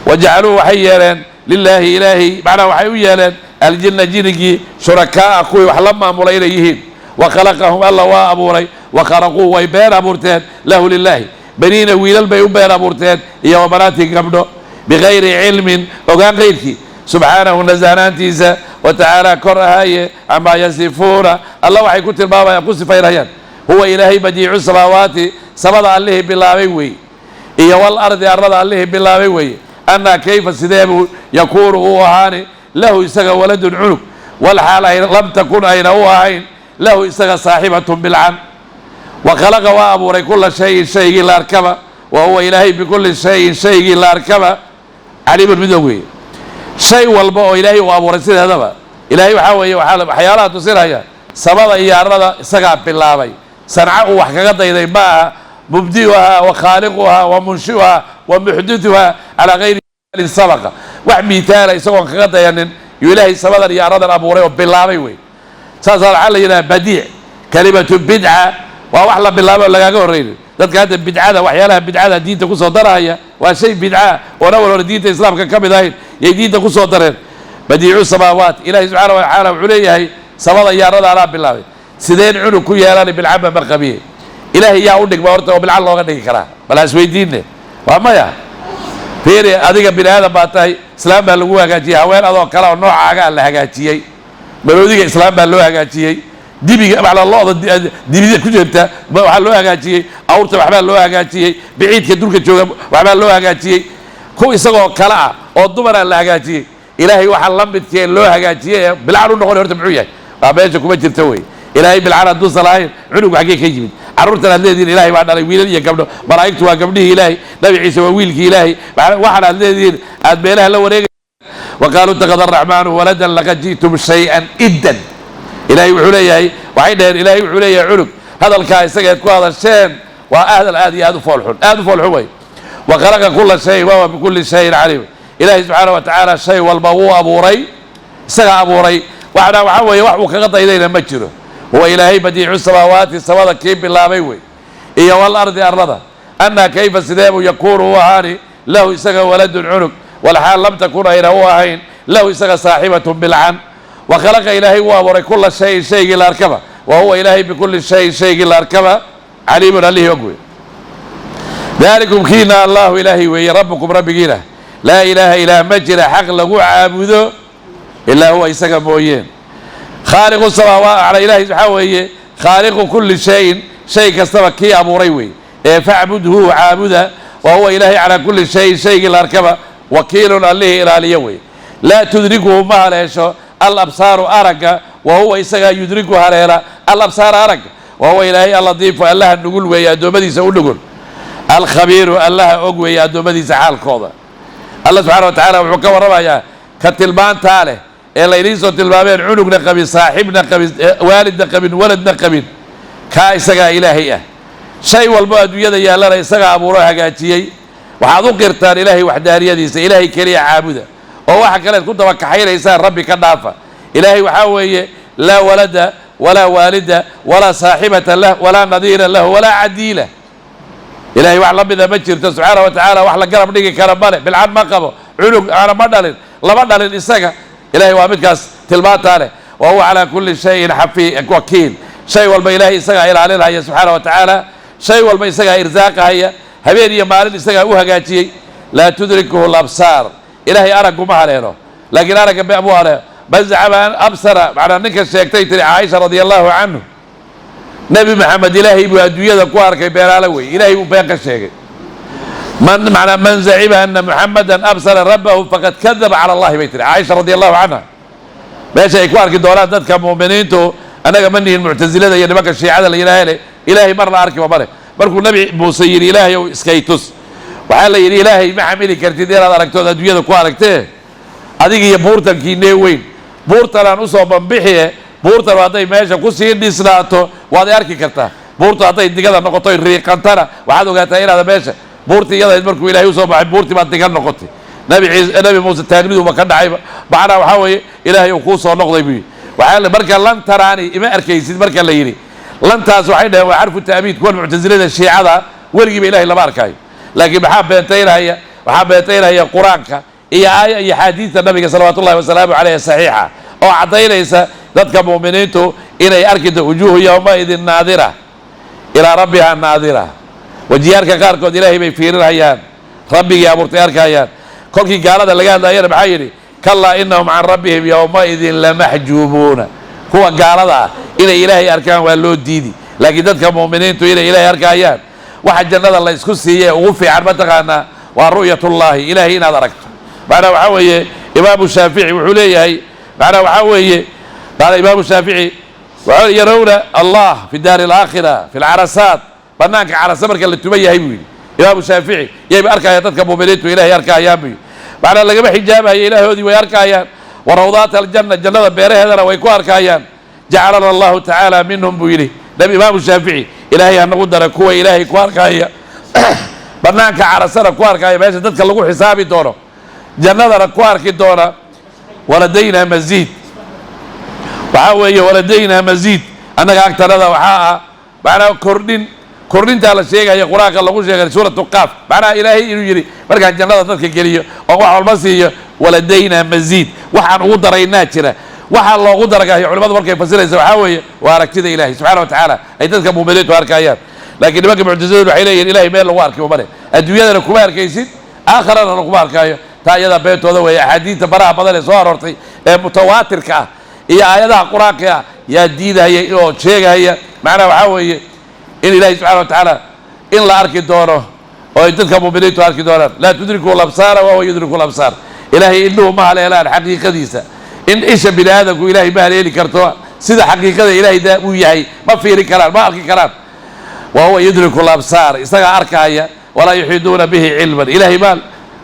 وجعلوه حيالا لله إلهي معنا وحيويالا الجنة جنكي شركاء أخوي وحلما مولينيهين وخلقهم الله وأبوري وخرقوه ويبين أبورتين له لله بنين ويلال بيبين أبورتين إيا وبناتي قبله بغير علم وقان غيرك سبحانه نزانانتيسا وتعالى كرهاي عما يصفون الله وحي كنت البابا يقول سفيرهيان هو إلهي بديع السماوات سبض عليه بالله وي إيا والأرض أرض عليه بالله وي أنا كيف سيدابه يكون هو هاني له يسقى ولد عنق والحال لم تكن أين هو عين له يسقى صاحبة بالعن وخلق وأبوري كل شيء لا أركبه وهو إلهي بكل شيء لا أركبه عليم المدوي شيء والبو إلهي وأبوري سيد هذا إلهي وحاوي وحال حيالات تصير هي سبب يارد سقى بالله صنعه وحققت إذا ما مبدئها وخالقها ومنشئها ومحدثها على غير سبقه وحميتال يسوون خغدا يعني إلهي سبب يارد أبو ري بالله وي صار علينا بديع كلمة بدعة ووحلا بالله ولا قورين dadka hadda bidcada waxyaalaha bidcada diinta ku soo daraya waa shay bidca oo wala diinta islaamka ka mid ahayn ee diinta ku soo dareen badiicu samaawaat ilaahi subhanahu wa ta'ala wuxuu leeyahay samada yaarada ala bilaabay sideen cunug ku yeelan bilcaba marqabiye ilaahi yaa u dhigma horta oo bilcal looga dhigi karaa balaas weydiinne waa maya fiiri adiga binaada baa tahay islaam baa lagu hagaajiyay haween adoo kala oo noocaaga la hagaajiyay maroodiga islaam baa loo hagaajiyay dibiga macna looda dibiga ku jirta waxa loo hagaajiyay awrta waxba loo hagaajiyay biciidka dulka jooga waxba loo hagaajiyay ku isagoo kala ah oo dumar la hagaajiyay ilaahay waxa la midkeen loo hagaajiyay bilcal u noqon horta muxuu yahay waa meesha kuma jirta way ilaahay bilcal haduu salaahin cunug xagee ka yimid carruurtan aad leediin ilaahay waa dhalay wiilal iyo gabdho malaa'igtu waa gabdhihii ilaahay nabi ciise waa wiilkii ilaahay waxaan aad leediin aad meelaha la wareegay وقالوا اتخذ الرحمن ولدا لقد جئتم شيئا إدا إلهي وحوليه وحين إلهي وحوليه علق هذا الكاس يقول هذا الشيء وأهل الآدي هذا فولحون وخلق كل شيء وهو بكل شيء عليم إلهي سبحانه وتعالى الشيء والبوء أبو ري سقى أبو ري وعنا وحوي وحو كغطى إلينا مجره هو إلهي بديع السماوات السماوات كيف بالله بيوي إيا والأرض أرضا أنا كيف سداب يكون هو هاني له سقى ولد عنق والحال لم تكن أين هو عين له يسقى صاحبة بالعن وخلق إلهي وأبوري كل شيء لا أركبه وهو إلهي بكل شيء إلا أركبه عليم عليه يقوي. ذلكم كينا الله إلهي وهي ربكم ربكينا لا إله إلا مجرى حق له عابده إلا هو يسقى مويين خالق السماوات على إلهي سبحانه وهي خالق كل شيء كستوى كي أبو ريوي فاعبده عابده وهو إلهي على كل شيء إلا أركبه وكيل عليه إلى اليوي لا تدركه ما ليشو الأبصار أرك وهو يسقى يدركها ليلا الأبصار أرك وهو إلهي اللطيف الله نقول ويا دوبدي سأقول نقول الخبير الله أقوى يا دوبدي سحال كوضا الله سبحانه وتعالى وحكم ربايا كتلبان تاله إلا يريسو تلبابين عنقنا قبل صاحبنا قبل والدنا قبل ولدنا قبل كا يسقى إلهي شيء والبعد يدا يا الله يسقى أبو روحه قاتيي وحاضو قرتان إلهي وحدانية ديس إلهي كريع عابده وواحد كانت كنت وكحير إنسان ربي كنافة إلهي وحاوي لا ولد ولا والد ولا صاحبة له ولا نظير له ولا عديلة إلهي وحلم إذا مجرت سبحانه وتعالى وحلا قرب نيجي كرمانه بالعن ما قبه عنق على مدلل لمدلل الإساقة إلهي وامدكاس تلبات عليه وهو على كل شيء حفي وكيل شيء والما إلهي إساقة إلى عليها سبحانه وتعالى شيء والما إساقة إرزاقها هي هبيني مالين إساقة وهقاتي لا تدركه الأبصار إلهي أرق ما عليه لكن أرق بأبوه عليه بس زعمان أبصر معنى أنك الشيكتين عائشة رضي الله عنه نبي محمد إلهي بأدوية كوارك بيرالوي إلهي بيانك الشيكي من زعم أن محمدا أبصر ربه فقد كذب على الله بيتنا عائشة رضي الله عنها ماشي كوارك الدولات ذات كمؤمنين تو أنا مني المعتزلة يعني ما كان الشيعة اللي إلهي مرة أركب ومره مركو النبي موسير إلهي وإسكيتوس وحال يري إلهي ما عملي كرتدين هذا ركتو أدوية كواركته هذيك هي بورتن كي وين بورتن أنا أصلا بنبحيه بورتن وهذا ماشي كوسين ديسناتو وهذا أركي كرتا بورتن هذا يدقى نقطة الريقانتنا وهذا قاتين هذا ماشي بورتي يلا يدمركوا إلهي وصبح بورتي ما تقال نقطي نبي موسى التلميذ وما كان عيب معنا وحاوي إلهي وقوصه ونقضي به وحال بركة لن تراني إما أركيسيد بركة اللي يري لن تاسوحينها وعرفوا التأميد كون معتزلين الشيعة هذا ورقي بإلهي لباركاي لكن بحابتين هي قرآنك هي آية هي حديث النبي صلوات الله وسلامه عليه صحيحة أو عطينا إيسا ذاتك مؤمنينتو إني أركد وجوه يومئذ ناظرة إلى ربها ناظرة وجيارك قاركود إلهي بيفيرين هيان ربي يا مرتيارك هيان كل قال هذا اللي قال داير بحيري كلا إنهم عن ربهم يومئذ لمحجوبون هو قال هذا إلى إلهي أركان واللو ديدي لكن ذاتك مؤمنينتو إلى إلهي أركان هيان واحد جنة الله يسكسي ووفي عن متقانا ورؤية الله إلهي إن أدركت معنا وحاوية إمام الشافعي وحليه معنا وحاوية قال إمام الشافعي يرون الله في الدار الآخرة في العرسات بناك عرسة مركا اللي تبيه هيوي إمام الشافعي يبقى أركا يتدك مؤمنين وإلهي أركا أيامي معنا لقى بحجابها إلهي ودي ويركا أيام وروضات الجنة بيره هذا ويكو أركا أيام جعلنا الله تعالى منهم بويله نبي إمام الشافعي إلهي أن قدر كوة إلهي كواركا هي بناك عرسنا كواركا هي بس تدك لقوا حسابي دونه جنة كوارك دونه ولدينا مزيد وحاوية ولدينا مزيد أنا أكثر هذا وحاء معنا كورنين تعالى الشيء هي قراءة الله شيء سورة القاف معنا إلهي يجري مركز جنة تدك كليه وقوع المسيح ولدينا مزيد وحن قدر يناتشنا waxa loogu daragayo culimadu markay fasirayso waxa weeye waa aragtida Ilaahay subhanahu wa ta'ala ay dadka muuminiintu arkayaan laakiin nimanka muctaziladu waxay leeyihiin Ilaahay meel lagu arkiyo bare adduunyada kuma arkaysid aakhirana lagu arkayo taa iyada beentooda way ahadiinta baraha badan ee soo aroortay ee mutawaatirka ah iyo aayadaha quraanka yaa diidaya oo sheegaya macna waxa weeye in Ilaahay subhanahu wa ta'ala in la arki doono oo ay dadka muuminiintu arki doonaan la tudriku al-absar wa huwa yudriku al-absar Ilaahay inuu ma haleelaan xaqiiqadiisa إن إيش بلادك وإلهي بهاليلي كرتوا سيدا حقيقة إلهي ده وياهي ما في كلام ما أركي كلام وهو يدرك الأبصار يستقى أركايا ولا يحيطون به علما إلهي مال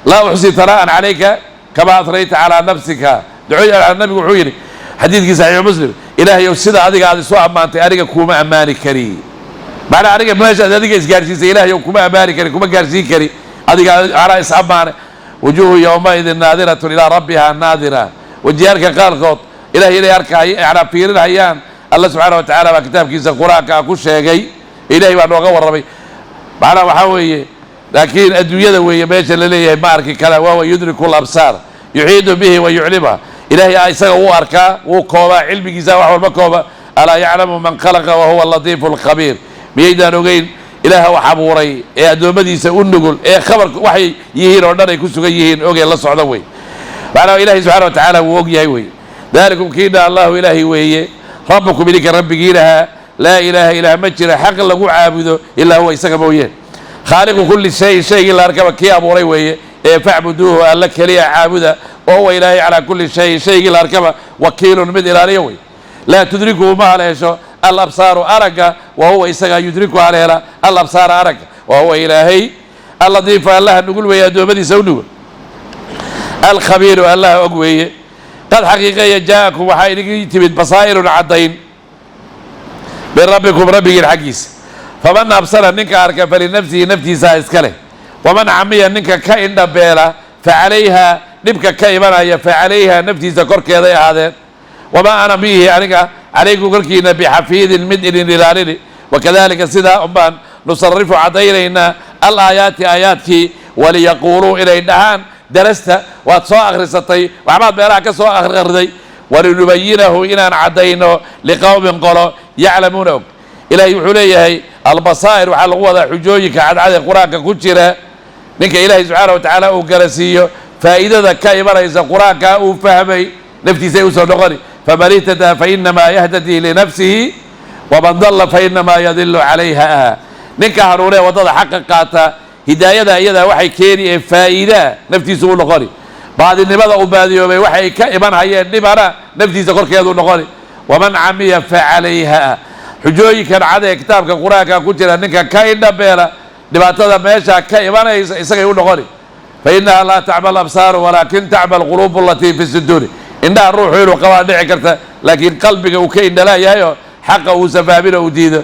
لا أحصي ثناء عليك كما أثريت على نفسك دعوي على النبي وحويني حديث صحيح مسلم إلهي يوسيد هذيك هذه سواء ما أنت أريك كوما أماني كريم معنى أريك ماشي هذيك إسقارسي إلهي كوما أماني كريم كوما قارسي كريم هذيك على إسعاب معنى وجوه يومئذ ناظرة إلى ربها ناظرة وجيارك قالقود إلهي أركاي على فيرين هيان الله سبحانه وتعالى بكتاب كيس القرآن كل شيء إلهي وأنه غور ربي معنا وحوي لكن أدوية وهي ماشي اللي ما أركي كلام وهو يدرك الأبصار يحيط به ويعلمها إلهي أيسا هو أركا هو كوبا علم كيسا وحول مكوبا ألا يعلم من خلق وهو اللطيف الخبير ميدان وقين إله وحبوري إيه أدومدي سأقول نقول إيه خبر وحي يهين ودنا يكسو يهين أوجي الله صعدوي وعلى إلهي سبحانه وتعالى ووجي هوي ذلكم كيدا الله إلهي وهي ربكم إليك رب جيلها لا إله إلا مجرى حق الله عابده إلا هو يسقى بويه خالق كل شيء إلا ركب كي أبوري وهي فاعبدوه أن لك لي عابده وهو إلهي على كل شيء إلا ركب وكيل من إلهي لا تدركه ما عليه الأبصار أرقى وهو يسقى يدركه عليها الأبصار أرقى وهو إلهي اللطيف الله نقول ويا دوبدي سونو الخبير الله أقويه قد حقيقة جاءكم وحايلك تبت بصائر عضين من ربكم ربي الحقيس فمن أبصر أنك أركى فلنفسه نفسي سائسكله ومن عمي أنك كائن دبيلة فعليها نبكى كائبنا فعليها نفسي سكر كذا هذا وما أنا به أنك عليكم كركينا بحفيظ المدن للعلن وكذلك سيدا أمان نصرف عضينا الآيات آياتك وليقولوا إلى النهان درست واتسوء أخرستي وعماد بيراك كسوء أخرستي ولنبينه إنا عدينه لقوم قالوا يعلمونه إلى يحوليه البصائر وحال قوة حجوجك عد القرآن كتيرا منك إلهي سبحانه وتعالى وكرسيه فإذا كايبا رئيس القرآن وفهمي نفتي سيوسف نغري فمن اهتدى فإنما يهتدي لنفسه ومن ضل فإنما يضل عليها منك هروليه وضد حق قاتا هداية أيضا وحي كيني فائدة نفتي سوء نغري بعد النبضة أباديو وحي كائبان هيا النبضة نفتي سكر كيادو نغري ومن عمي فعليها حجوي كان عادة كتاب كقراءة كتير أنك كائن نبيلا نباتة ماشى كائبان يسقي نغري فإنها لا تعمل الأبصار ولكن تعمل القلوب التي في الصدور إنها الروح حلو قواعد كرتا لكن قلبك وكين لا يهيو حقه وسبابنا وديده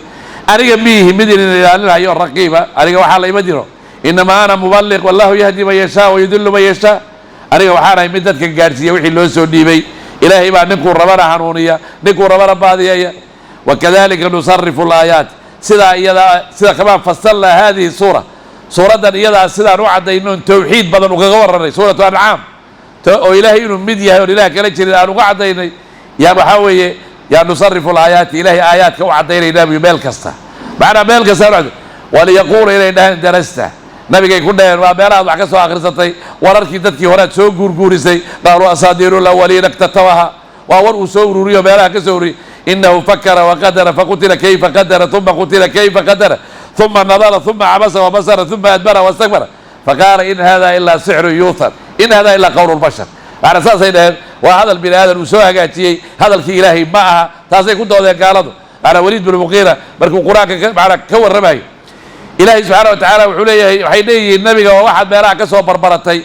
أنا بيه مدن الله هي الرقيبة أنا وحال يمدينه إنما أنا مبلغ والله يهدي من يشاء ويدل من يشاء أنا وحال يمدد كجارسية وحي اللون سودي بي إلهي ما نكون ربنا حنونية نكون ربنا بادية وكذلك نصرف الآيات سيدا كمان فصلنا هذه السورة سورة إيدا سيدا نوعد إنه توحيد بدل وكغور سورة أنعام وإلهي إنه مديها وإله كالجر الآن وقعد يا محاوية يا نصرف الآيات إلهي آيات كوعد إلينا بميلكستا معنا ميلكستا وليقول إلينا درسته نبي يقول لنا وبيرا وعكسوا آخرتي ورركي تدكي هنا سو غورغوريسي قالوا أصادير الأولين اكتتوها وأول سوروري وبيرا كسوري إنه فكر وقدر فقتل كيف قدر ثم قتل كيف قدر ثم نظر ثم عبس وبصر ثم أدبر واستكبر فقال إن هذا إلا سحر يوثر إن هذا إلا قول البشر على أساس إنه وهذا البني آدم وسوها قاتي هذا الكي إلهي معها تاسي كنت هذا قالته على وليد بن المغيرة بركو قراءة على كور رماي إلهي سبحانه وتعالى وحوليه وحينيه النبي وواحد بيراك كسوه بربرتي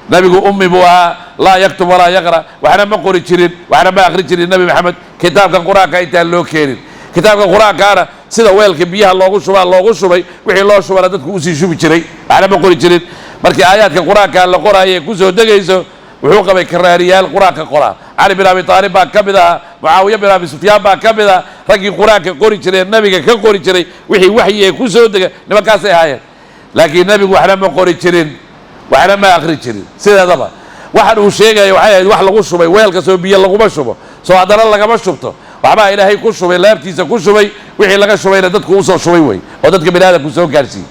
نبي أمي بوها لا يكتب ولا يقرأ وحنا ما قري تشرين وحنا ما أخرج تشرين النبي محمد كتاب كان قراءة كايتا اللو كيرين كتاب كان قراءة كان سيدا ويلك بيها الله غشوا وحي الله شو ولا تدك أسي شو بتشري وحنا ما قري تشرين مركي آيات كان قراءة كان لقراءة كوسو دقيسو وحوقه بكراريال قراءة كقراءة علي بن أبي طالب باكبدا معاوية بن أبي سفيان باكبدا رجي قراءة كقري تشرين النبي كقري تشرين وحي كوسو دق نبكاسي هاي لكن النبي وحنا ما قري تشرين وحنا ما أخرج تشرين سيدا طبعا واحد وشيء واحد lagu shubay weelka soo biyo lagu shubay soo hadana laga shubto waxba ilaahay ku shubay laabtiisa ku shubay wixii laga shubayna dadku u soo shubay way oo dadka binaadamku soo gaarsiin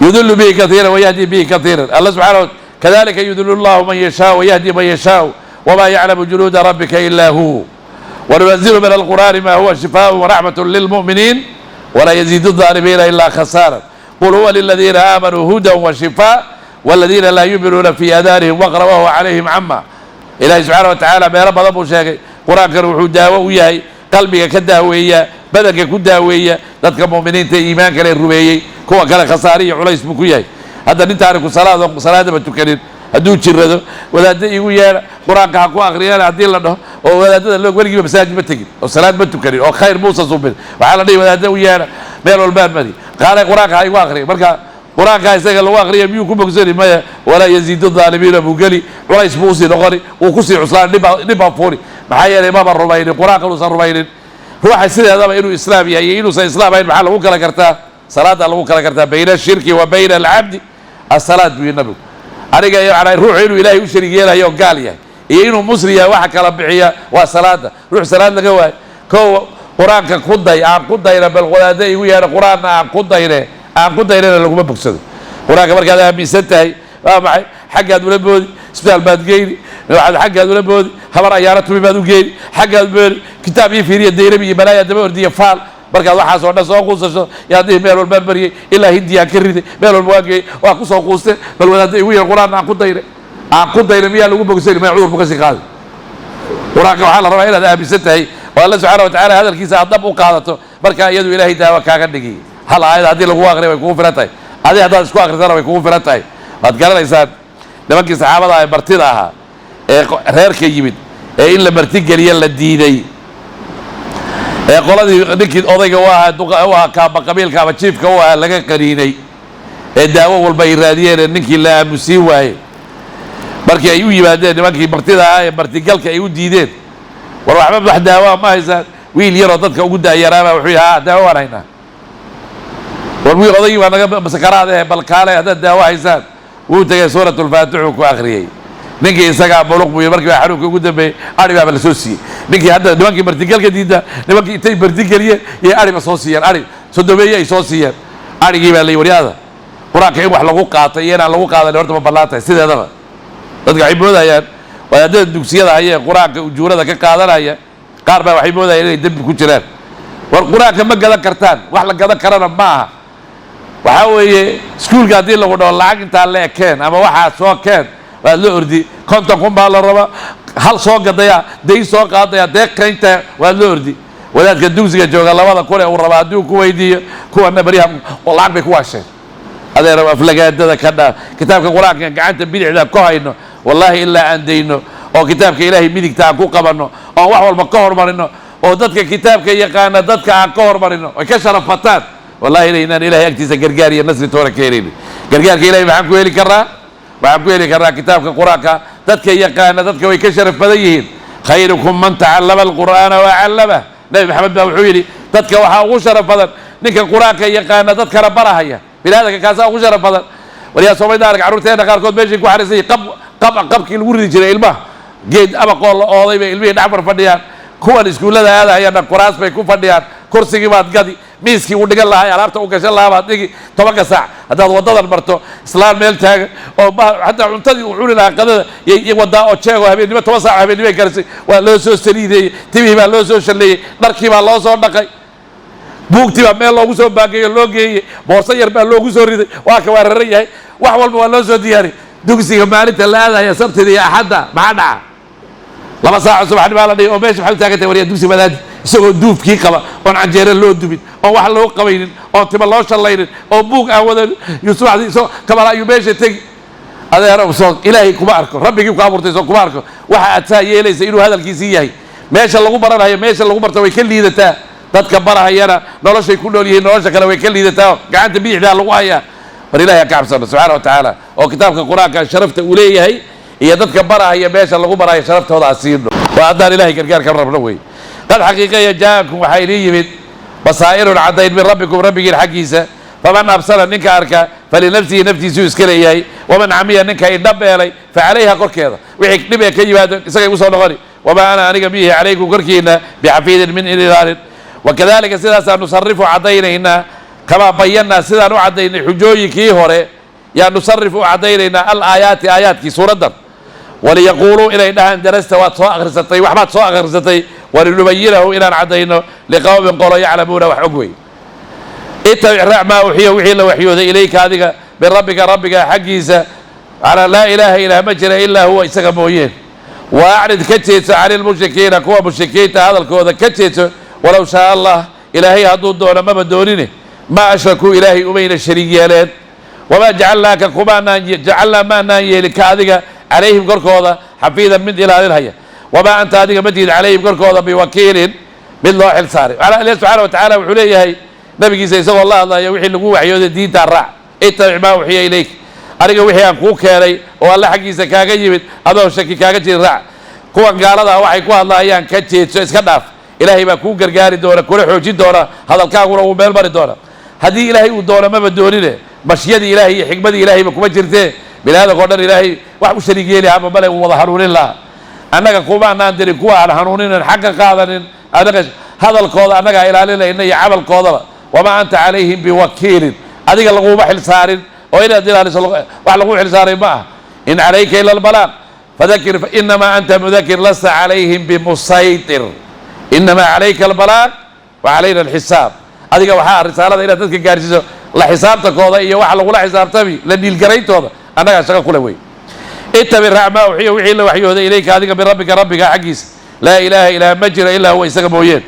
yudillu bihi kathiran wa yahdi bihi kathiran Allah subhanahu kadhalika yudillu Allah man yasha wa yahdi man yasha wa ma ya'lamu junuda rabbika illa hu wa nunzilu min al-Qur'ani ma huwa shifaa'un wa rahmatun lil mu'minin wa la yazidu adh-dhalimina illa khasara qul huwa lil ladhina amanu hudan wa shifaa' والذين لا يؤمنون في آذانهم وقر وهو عليهم عما إلهي سبحانه وتعالى بيرب ضبو شاكي قرآن كروحو داوية قلبك كداوية بدنك كداوية ذاتك مؤمنين تي إيمانك للربيي كوا كلا خسارية على اسمك وياي هذا ننت عارف صلاة بتكرين هدو تشردو وذا يقول يا قرآن كاكو أغريان عدين لنا وذا لو ولي مساجد بتكين وصلاة بتكرين أو خير موسى صوبين وعلى دي وذا ويانا ميلو الباب مدي قال قرآن كاي واخري مركا قرآن كاي سجل واخري ميوكو بكسري ما ولا يزيد الظالمين بوجلي ولا يسبوسي نغري وكسي عصلان نبا فوري محيا الإمام الربيعي قرآن كانوا الربيعي هو حسين هذا إنه إسلامي يعني إنه إسلام أي محل وكلا كرتا صلاة وكلا كرتا بين الشرك وبين العبد الصلاة بالنبي أنا على روح إنه إلهي وشريك يلا يوم قال يعني إنه مصري واحد كلا بحية وصلاة روح صلاة لجوا كو quraanka ku day aan ku dayna bal wadaada igu yeero quraanna aan ku daynana laguma bogsado quraanka markaad aaminsan tahay waa maxay xaggaad ula boodi isbitaal baad geyni waxaad xaggaad ula boodi habar ayaana tumi baad u geyni xaggaad boodi kitaab iyo fiiriya dayrami iyo balaaya daba ordiya faal markaad waxaas oo dhan soo quusasho yaa dhihi meel walbaan bariyey ilaa hindiyaan ka riday meel walba waa geeyey waa ku soo quuste bal wadaada igu yeero quraanna aan ku dayna miyaa lagu bogsani may cudur bukasi qaadi quraanka waxaa la rabaa inaad aaminsan tahay oo alla subxaana watacaala hadalkiisa aad dab u qaadato markaa iyadu ilaahay daawa kaaga dhigi hal aayad haddii lagu aqriya way kugu filan tahay adi haddaad isku akrisana way kugu filan tahay waad garanaysaan nimankii saxaabada ee martida ahaa ee reerka yimid ee in la martigeliya la diiday ee qoladii ninkii odayga u ahaa kaaba qabiilka ama jiifka u ahaa laga qaniinay ee daawo walba ay raadiyeen ee ninkii la aamusiin waayey markii ay u yimaadeen nimankii martida ahaa ee martigalka ay u diideen war waxba wax daawaa ma haysaan wiil yaroo dadka ugu daayaraabaa wuxuu yidhi daawo waan haynaa war wiil odaygii baa naga sakaraad bal kaale haddaad daawo haysaan wuu tegay suuratulfaatixu ku akhriyey ninkii isagaa buluq buu yidhi markii baa xanuunka ugu dambeeyey ari baaba la soo siiyey ninkii hadda nimankii martigalka diida nimankii intay martigeliyeen iyo ariba soo siiyeen ari sodomeeye ay soo siiyeen arigii baa la yidhi waryaada qur-aanka in wax lagu qaatay iyo inaan lagu qaadanin horta ma bannaan tahay sideedaba dadka waxay moodayaan wadaadada dugsiyada haya ee qur-aanka ujuurada ka qaadanaya qaar baa waxay moodayaan inay dembi ku jiraan war qur-aanka ma gadan kartaan wax la gadan karana ma aha waxaa weeye iskuulka haddii lagu dhaho lacag intaa la ekeen ama waxaa soo keen waad la ordi 50 kun baa la rabaa hal soo gadaya dayn soo qaadaya deeqaynta waad la ordi wadaadka dugsiga jooga 2 kun ee uu rabaa haddii uu ku weydiiyo kuwana baryahan oo lacag bay ku waasheen adeer aflagaadada ka dhaa kitaabka qur-aanka gacanta bidixda ku hayno wallahi ilaa aan dayno oo kitaabka ilaahay midigta aan ku qabanno oo wax walba ka hormarino oo dadka kitaabka yaqaana dadka aan ka hormarino ay ka sharafataan wallahi inaan ilaahay agtiisa gargaar iyo nasri toona ka helin gargaarka ilaahay maxaan ku heli karaa kitaabka qur-aanka dadka yaqaana dadka way ka sharaf badan yihiin khayrukum man tacallama alqur'aana wa 'allama nabi maxamed baa wuxuu yidhi dadka waxaa ugu sharaf badan ninka qur-aanka yaqaana dadkana barahaya binaadamka kaasaa ugu sharaf badan waryaa soomaalida arag carruurteena qaarkood meeshay ku xariisay qabkii lagu ridi jiray ilmaha geed abaqoo la ooday bay ilmihii dhacmar fadhiyaan kuwan iskuullada aadahayana kuraas bay ku fadhiyaan kursigii baad gadi miiskii u dhigan lahay alaabta u gashan lahaa baad dhigi 10 saac haddaad waddadan marto islaan meel taagan oo hataa cuntadii uu cuni lahaa qadada iyo wadaa oo jeego habeennimo 10 saac habeennimay karisay waa loo soo saliideeyey timihii baa loo soo shalleeyey dharkii baa loo soo dhaqay buugtii baa meel loogu soo baagayo loo geeyey boorso yar baa loogu soo riday waa ka waa raran yahay wax walba waa loo soo diyaari dugsiga maalinta la aadaya sabtida iyo axadda maxaa dhaca 2 saac subaxnimo la dhihi oo meesha waxay u taagan tahay waryaa dugsiga madaadi isagoo duufkii qaba oon canjeero loo dubin oon wax loo qabaynin oon timo loo shallaynin oo buug aan wada subaxdii isoo kabala ayuu meesha tegi adeer soo ilaahay kuma arko rabbigii ku abuurtay soo kuma arko waxa aad saa yeelaysa inuu hadalkiisii yahay meesha lagu baranayo meesha lagu barto way ka liidataa dadka barahayana noloshay ku nool yihiin nolosha kale way ka liidataa gacanta bidixdaa lagu hayaa war ilaahay ka cabsano subxaana watacaala oo kitaabka qur-aanka sharafta uu leeyahay iyo dadka barahaya meesha lagu barayo sharaftooda asiino waa haddaan ilaahay gargaar ka rabno wey qad xaqiiqaya jaakum waxaa idin yimid basaa'irun caddayn min rabbikum rabbigiin xaggiisa faman absara ninka arka falinafsihi naftiisuu iska leeyahay waman camiya ninka idha beelay fa calayha korkeeda wixii dhib ee ka yimaado isagay ugu soo noqoni wamaa ana aniga mihi calaykum korkiina bixafiidin min ilaalin wakadalika sidaasaan nusarifu caddaynaynaa kamaa bayanaa sidaan u caddaynay xujooyinkii hore yaa nusarifu u caddaynaynaa alaayaati aayaadkii suuraddan waliyaquuluu inay dhahaan darasta waad soo akhrisatay waxbaad soo akhrisatay walinubayinahu inaan caddayno liqawmin qolo yaclamuuna wax og wey ittabic raac maa uxiya wixii la waxyooday ilayka adiga min rabbiga rabbiga xaggiisa calaa laa ilaaha ilaah ma jira ilaa huwa isaga mooyeen wa acrid ka jeedso cani lmushrikiina kuwa mushrikiinta hadalkooda ka jeedso walow shaa allah ilaahay hadduu doono maba doonine ma ashrakuu ilaahay umayna shariig yeeleen wamaa jacalnaa maanaan yeelin ka adiga calayhim korkooda xafiidan mid ilaalinhaya wamaa anta adiga ma tihid calayhim korkooda biwakiilin mid loo xil saaray ilahi subxaana watacaala wuxuu leeyahay nabigiisa isagoo la hadlayo wixii lagu waxyooday diintaa raac ittabic maa uxiya ilayk aniga wixii aan kuu keenay oo alle xaggiisa kaaga yimid adoo shaki kaaga jirin raac kuwan gaaladaa waxay ku hadlaayaan ka jeedso iska dhaaf ilaahay baa kuu gargaari doona kula xoojin doona hadalkaaguna uu meel mari doona haddii ilaahay uu doono maba doonine mashiyadii ilaahay iyo xikmadii ilaahayba kuma jirtee biniaadamka o dhan ilaahay wax u shariig yeeli haba male uu wada hanuunin lahaa annaga kumaanaan dirin kuwa aan hanuuninin xagga qaadanin annaga هذا الكوض أنك إلى لنا إن يعمل كوضا وما أنت عليهم بوكيل أديك اللقوم بحل سارين وإن أدينا وعلقوم بحل سارين معه إن عليك إلا البلاغ فذكر فإنما أنت مذكر لست عليهم بمسيطر إنما عليك البلاغ وعلينا الحساب أديك وحاء الرسالة إلى تذكر قارسيسو لا حسابتك هذا إيا وحلقوا لا حساب تبي لأني القريت هذا أنا أشتغل كل وين اتبع ما وحي وحي الله وحيه إليك هذيك بربك حقيس لا إله إلا مجرى إلا هو يسقى مويين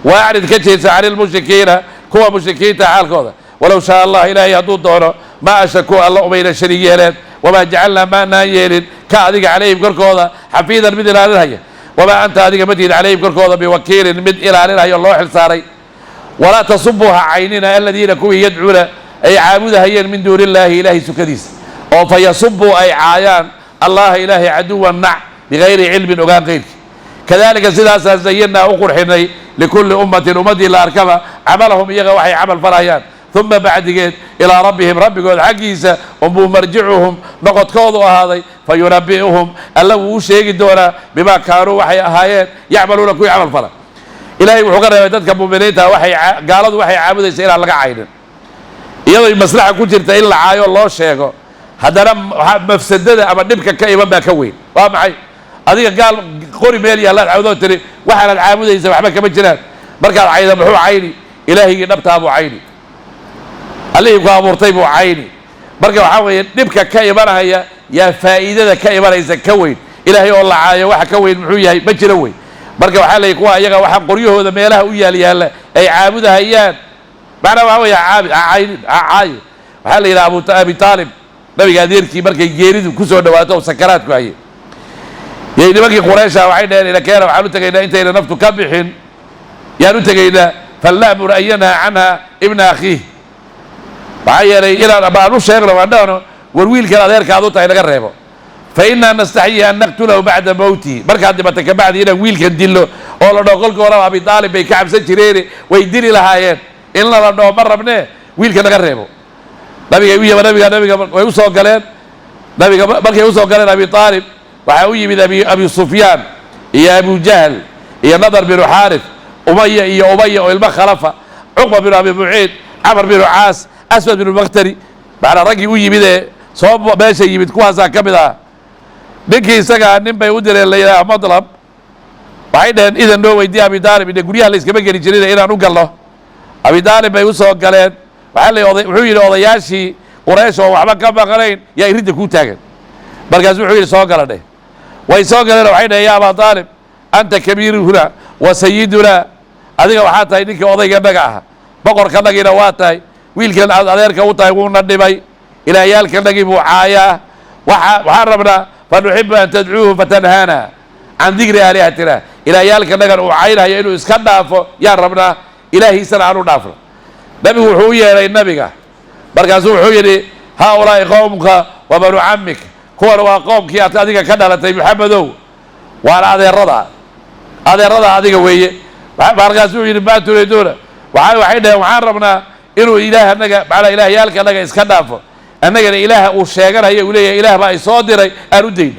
وأعرض كتير عن المشركين كوا مشركين تعال كذا ولو شاء الله إلهي يهدون دونه ما أشركوا الله بين الشريكين وما جعلنا ما نايل كأذيك عليهم كركوذا حفيظا من إلى الهي وما أنت هذيك مدين عليهم كركوذا بوكيل من إلى الهي الله الساري ولا تصبها عيننا الذين كوي يدعون أي عابدها هي من دون الله إلهي سكديس أو فيصبوا أي عايان الله إلهي عدوا نع بغير علم وقال غيرك كذلك سيداسا زينا وقرحنا لكل أمة لا أركبها عملهم يغا وحي عمل فرهيان ثم بعد قيد إلى ربهم ربك حقيسة ومرجعهم نقد كوضوا هذا فينبئهم الله وشيء دونا بما كانوا وحي أهايين يعملون كوي عمل فرح إلهي وحقنا يددك مؤمنينها وحي قالوا وحي عابد يسير لك عينا iyadoo maslaxa ku jirta in la caayo loo sheego haddana mafsadada ama dhibka ka iman baa ka weyn waa maxay adiga gaal qori meel yaalla caawdo tiri waxa la caabudaysa waxba kama jiraan markaad cayda muxuu cayni ilaahigi dhabtaa buu cayni allihii ku abuurtay buu cayni marka waxa weeye dhibka ka imanaya yaa faa'iidada ka imanaysa ka weyn ilaahay oo la caayo waxa ka weyn muxuu yahay ma jiro weyn marka waxa la kuwa iyaga waxa qoryahooda meelaha u yaal ay caabudahayaan معنا وهو يا عابد عاي وحال إلى أبي طالب نبي قادير كي مركي جيريد كسر دواتو سكرات كوي يعني مركي قريشة وعينا إلى كيرا وحالو تجينا أنت إلى نفتو كبحين يا تجينا فاللعب رأينا عنها ابن أخيه وعينا إلى بعض الشيخ وعندنا والويل كان غير كعضوته إلى قريبه فإنا نستحي أن نقتله بعد موته مركي عندما تكبعد هنا ويل كان ديله والله نقول كورا أبي طالب بيكعب سجريري ويديري لهايين إن لا نو مرة منه ويل كنا قريبه نبي ويوصل قالين نبي مركي يوصل قالين أبي طالب وحوي من أبي سفيان يا أبو جهل يا نضر بن حارث أمية يا أمية والمخلفة عقبة بن أبي معيط عمرو بن عاص أسود بن المغتري بعد رجل ويجي بده صوب ماشي يجي بتكواسا كبدا نكي سجى نبي يودر اللي مطلب بعدين إذا نو ويدي أبي طالب إن قريها ليس كمان جري جري إلى نقول له أبي طالب بيوصل قالين وحلي وحوي وضياشي قريش وحبا كم قالين يا يريد يكون تاجر بركز وحوي سوق قالين ويسوق قالين وحينا يا أبا طالب أنت كبير هنا وسيدنا هذيك وحاتها إنك وضي جنبها بقر كنا جينا واتاي ويل كان عليك وطاي ونندبي إلى عيال كنا جيبوا عايا وحرمنا فنحب أن تدعوه فتنهانا عن ذكر آلهتنا إلى عيال كنا جينا عاينا يقولوا اسكنا يا ربنا إلهي سنعانو نافر نبي وحوية إلى النبي بركزو وحوية هؤلاء قومك وبنو عمك كوروا قومك يا تاديك كنا لتي محمدو وعلى هذه الرضا هذه وهي بركزو ما تريدون وحيدا وحرمنا إنه إله أنك على إله يالك أنك إسكنافر أنك إله وشاقر هي وليه إله ما يصادر أردين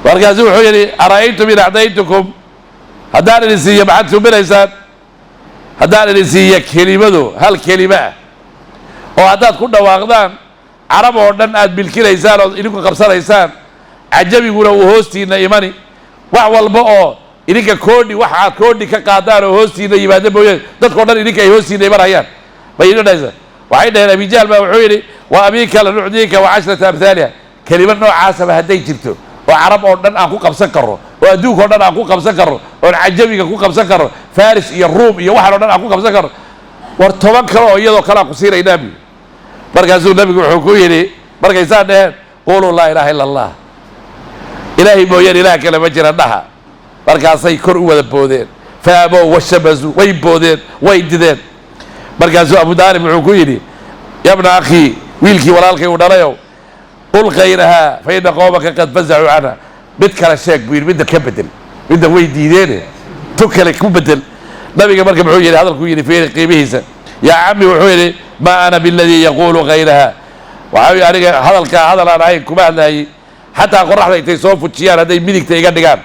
بركزو وحوية أرأيتم إن أعطيتكم هدان الإنسية بعدتم بالإنسان هدان الإنسية كلمة هل كلمة وهداد كنا واقدان عرب وردن أد بالكلا إنسان إنكم قبصر إنسان عجب يقولوا هوستي إن إيماني وعوال بقى إنك كودي وحا كودي كقادار وهوستي إن إيمان بوين تذكرنا إنك هوستي إن إيمان أيان بيننا إذا وعيدنا هنا بيجال ما وحويني وأبيك لنعديك وعشرة أمثالها كلمة نوع عاصمة هدي جبته وعرب وردن أكو قبصر كرو وأدوك وردن أكو قبصر كرو والعجبي أكو قبصر كرو فارس يا الروم يا واحد وردن أكو قبصر كرو وارتبان كرو يدو كلا قصير إنامي بركزو النبي وحكويني بركزان قولوا لا إله إلا الله إلهي مويان إله كلمة جرنها بركاسي كروا ذبودين فابوا والشبزوا ويبودين ويددين بركاسو أبو داري وحكويني يا ابن أخي ويلكي ولالكي ودريو قل غيرها فإن قومك قد فزعوا عنها بدك الشيك بير بدك كبدل بدك ويديدين تكلك كبدل نبي قبل كم حويني هذا الكويني في قيمه يا عمي وحويني ما أنا بالذي يقول غيرها وحوي يعني هذا أنا عين كمان حتى أقول رحلة يصوف الشيار هذا يمدك تيجان دجان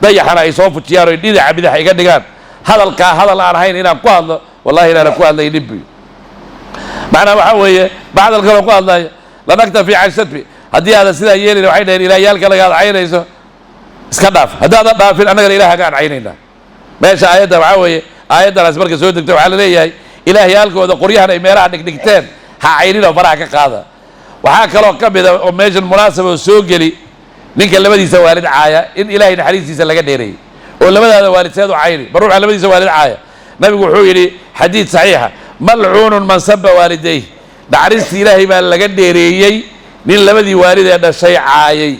ضيح أنا يصوف الشيار يدي عبده يجان دجان هذا هذا الآن هين إنا قاضي والله إنا قاضي ينبي معناه وحوي بعد الكلام قاضي لا نكتفي عن شتبي هدي هذا سيدا يلي لو عينين إلى يالك لا قاعد عينيسو اسكداف هذا دافين أنا قال إله قاعد عينينا ماشي آيات وحوي آيات الناس بركة سويت دكتور على ليه إله يالك وذا قريها إميرا عندك دكتين ها عينينا وفرعك قاضي وحاك لو كبدا وماشي المناسبة والسوق لي نينك اللي بدي يسوي والد عاية إن إلهي نحريس يسلق ديري ولا بدا هذا والد سيد وعيني بروح على بدي يسوي والد عاية نبي وحوي حديث صحيحة ملعون من سب والديه نحريس إلهي ما لقى ديري نين اللي بدي والد هذا شيء عاية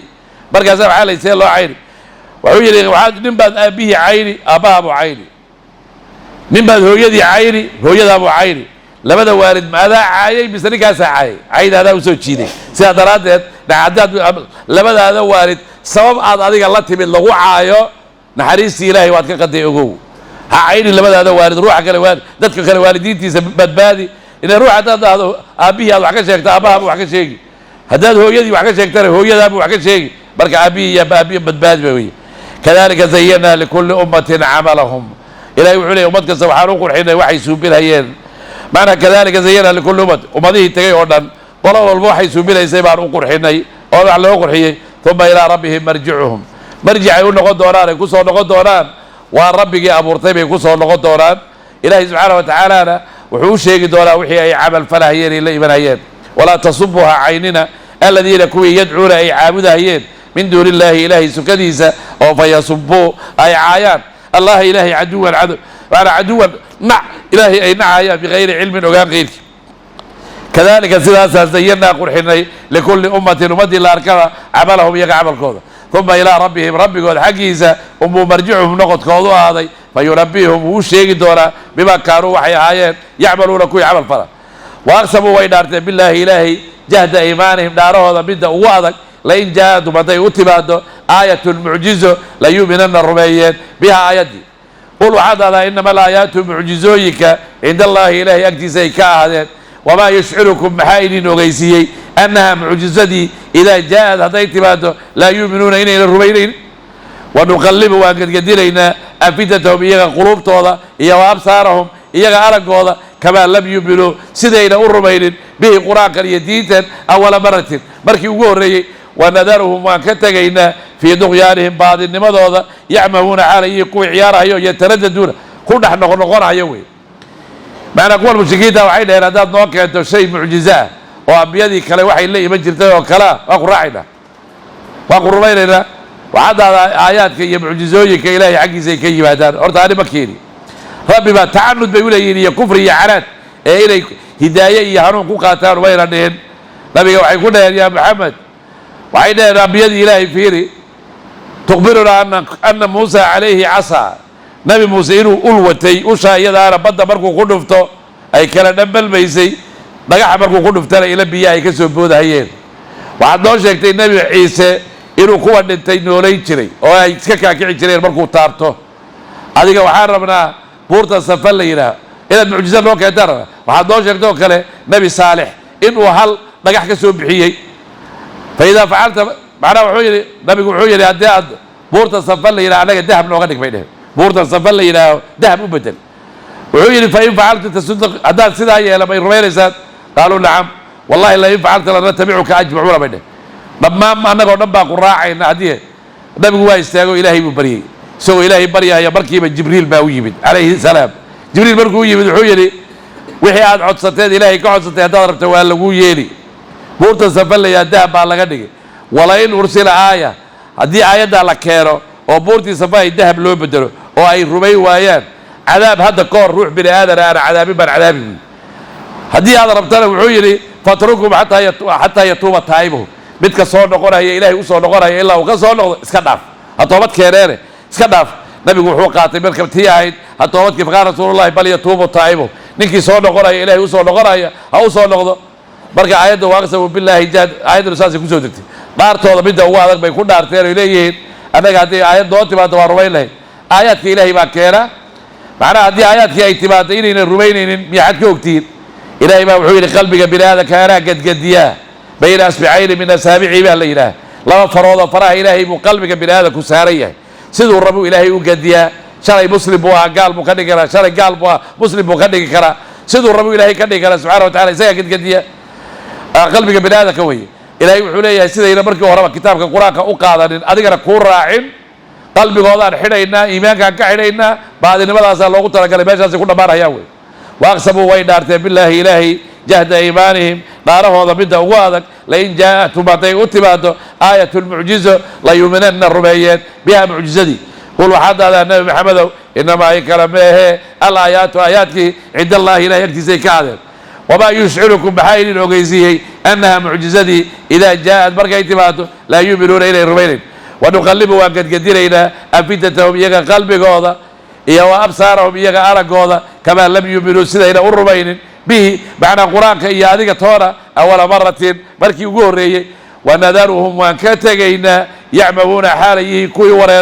بركة سبع على يسير الله عيني وحوي وحد نبات أبيه عيني أباه أبو عيني نبات هو يدي عيني هو يد أبو عيني لبدا والد ماذا عايي بسنكاس عايد هذا وسو تشيدي سida daraadeed dhacdad labada hada waalid sabab aad adiga la timid lagu caayo naxariista Ilaahay waad ka qaday ogow ha caayini labada hada waalid ruuxa kale waalid dadka kale waalidiintiisa badbaadi in ruuxa dad aabihi aad wax ka sheegto aabaha wax ka sheegi hadaad hooyadii wax ka sheegtay hooyadaaba wax ka sheegi marka aabihi ya badbaadi way kadalika zayyana likulli ummatin amalahum Ilaahay wuxuu leeyahay ummad kasta waxaan u qurxinay waxay suubinayeen معنى كذلك زينا لكل أمة ومضيه تجي أردن قالوا الواحد سبيل يسيبان أقر حيني أو على أقر حيني ثم إلى ربهم مرجعهم مرجع يقول نقد دوران يقصوا نقد دوران والرب جاء أبو رطيب يقصوا نقد دوران إلهي سبحانه وتعالى أنا وحوش يجي دوران وحي أي عمل فلا هيين إلا إبن هيين ولا تصبها عيننا الذين كوي يدعون أي عابد هيين من دون الله إلهي سكديسة أو فيصبوا أي عايان الله إلهي عدوا عدو وأنا عدوا نع إلهي أي نعايا بغير علم وغير غيرك كذلك سلاسة زينا قرحنا لكل أمة أمد الله أركبها عملهم يقع عمل كوضا ثم إلى ربهم ربك والحقيسة أمو مرجعهم نقط كوضا هذا فينبيهم وشيء دورا بما كانوا وحي آيات يعملون كوي عمل فلا وأقسموا وإنارت بالله إلهي جهد إيمانهم داره هذا بدأ وواضك لئن جاءتهم متى أتبادوا آية المعجزة ليؤمنن الرميين بها آيات دي قولوا هذا إنما الآيات معجزويك عند الله إلهي أكتسي كاهدين وما يشعركم محايلين وغيسيي أنها معجزتي إذا جاءت هذا اعتباده لا يؤمنون إلى الربينين ونقلب وقد قدرنا أفئدتهم إياها قلوب توضا إياها أبصارهم إياها أرقوضا كما لم يؤمنوا سيدين الربينين به قراء يديدا أول مرة مركي وقوري ونذرهم وكتغينا في دغيانهم بعض النمضوضة يعمهون عليه قوي عيارها يترددون كل نحن نقول عيوي معنى أقول المشركين وعين إرادات نوكا أنتو شيء معجزة وأبيدي كلا وحي اللي يمجرته وكلا وأقول راعنا وأقول ربيننا وعاد آيات كي معجزوي كي إلهي حقي زي كي يبادان أرد أنا مكيني ربي ما تعنت بيقول يا كفر يا عناد إلي هداية يا هنون كوكاتان ويرانين نبي وحيقول يا محمد وعينا بيد إلهي فيري تخبرنا أن موسى عليه عصا نبي موسى إنه ألوتي أشا يدا ربنا مركو خلفتو أي كلا نبل بيسي نجح مركو خلفتنا إلى بيا يكسب بود هيين وعد نوش يكتي نبي عيسى إنه قوة نتين نوري تري أو يسكك كعي مركو تارتو هذيك وحاربنا بورتا سفل لينا إلى المعجزة نوك يدرنا وعد نوش يكتو كلا نبي صالح إنه هل نجح كسب بحيي فإذا فعلت معناه وحويري نبي وحويري أدياد بورتا سفل لينا أنا الذهب نوغنك بينهم بورتا سفل لينا ذهب مبدل وحويري فإن فعلت تصدق أداد سيدا هي لما يرميرسات قالوا نعم والله لا إن فعلت لنتبعك أجمعون بينهم لما أنا قلنا نبا قراعي نعديه نبي هو يستاغو إلهي مبري سو إلهي بريا يا بركي من جبريل باويبد عليه السلام جبريل بركو يبد وحويري وحي عاد عدستين إلهي كعدستين هدار توالقو يلي بورتا سفل يا ذهب على غدغ ولا إن أرسل آية هذه آية على كيرو أو بورتي سفل الذهب لو بدرو أو أي ربي ويان عذاب هذا كور روح بني آدم أنا عذابي من عذابي هذه هذا ربطنا وحيري فاتركهم حتى يتوب تائبهم بدك صور نقولها هي إلهي وصور نقولها هي إلا وكصور نقول اسكداف هتوبت كيرانه اسكداف نبي وحو قاتل من كبتي عيد هتوبت كيف قال رسول الله بل يتوب تائبهم نكي صور نقولها هي إلهي وصور نقولها هي أو صور نقول marka aayada waaqsam billahi jaad aayada rasaas ku soo degtay baartooda mid ugu adag bay ku dhaarteen ay leeyihiin anaga hadii aayad doon timaado waa rumaynay aayadka ilaahay baa keena macna hadii aayadkii ay timaado inayna rumaynaynin miyaad ka ogtiin ilaahay baa wuxuu yiri qalbiga binaada kaana gadgadiya bayna asbi'ayn min asabi'i baa la yiraahdaa laba farooda faraha ilaahay buu qalbiga binaada ku saaran yahay sidoo rabu ilaahay u gadiya shalay muslim buu ahaa gaal buu ka dhigi karaa shalay gaal buu ahaa muslim buu ka dhigi karaa siduu rabu ilaahay ka dhigi karaa subxana wa tacala isagaa gedgediya qalbiga bini aadamka weye ilaahay wuxuu leeyahay sidayna markii horeba kitaabka qur-aanka u qaadanin adigana kuu raacin qalbigoodaan xidhaynaa iimaankaan ka xidhaynaa baadinimadaasaa loogu talagalay meeshaasay ku dhammaanayaan wey waaqsamuu way dhaarteen bilaahi ilaahay jahda iimaanihim dhaarahooda midda ugu adag lain jaa'atum hadday u timaado aayatun mucjizo la yuuminanna rumeeyeen biha mucjizadii qul waxaad dhahdaa nabi maxamedow inamaa ay kala meehee al aayaatu aayaadkii cinda allahi ilahay agtiisay ka adeen wamaa yushcirukum maxaa idin ogeysiiyey annaha mucjizadii idaa jaa'ad markay timaado laa yuuminuuna inay rumaynayn wanuqallibu waan gedgedinaynaa afidatahum iyaga qalbigooda iyo wa absaarahum iyaga araggooda kamaa lam yuuminuu sidayna u rumaynin bihi macnaa qur-aanka iyo adiga toona awala maratin markii ugu horreeyey wanadaruhum waan ka tegaynaa yacmaluuna xaalay yihiin kuwii wareer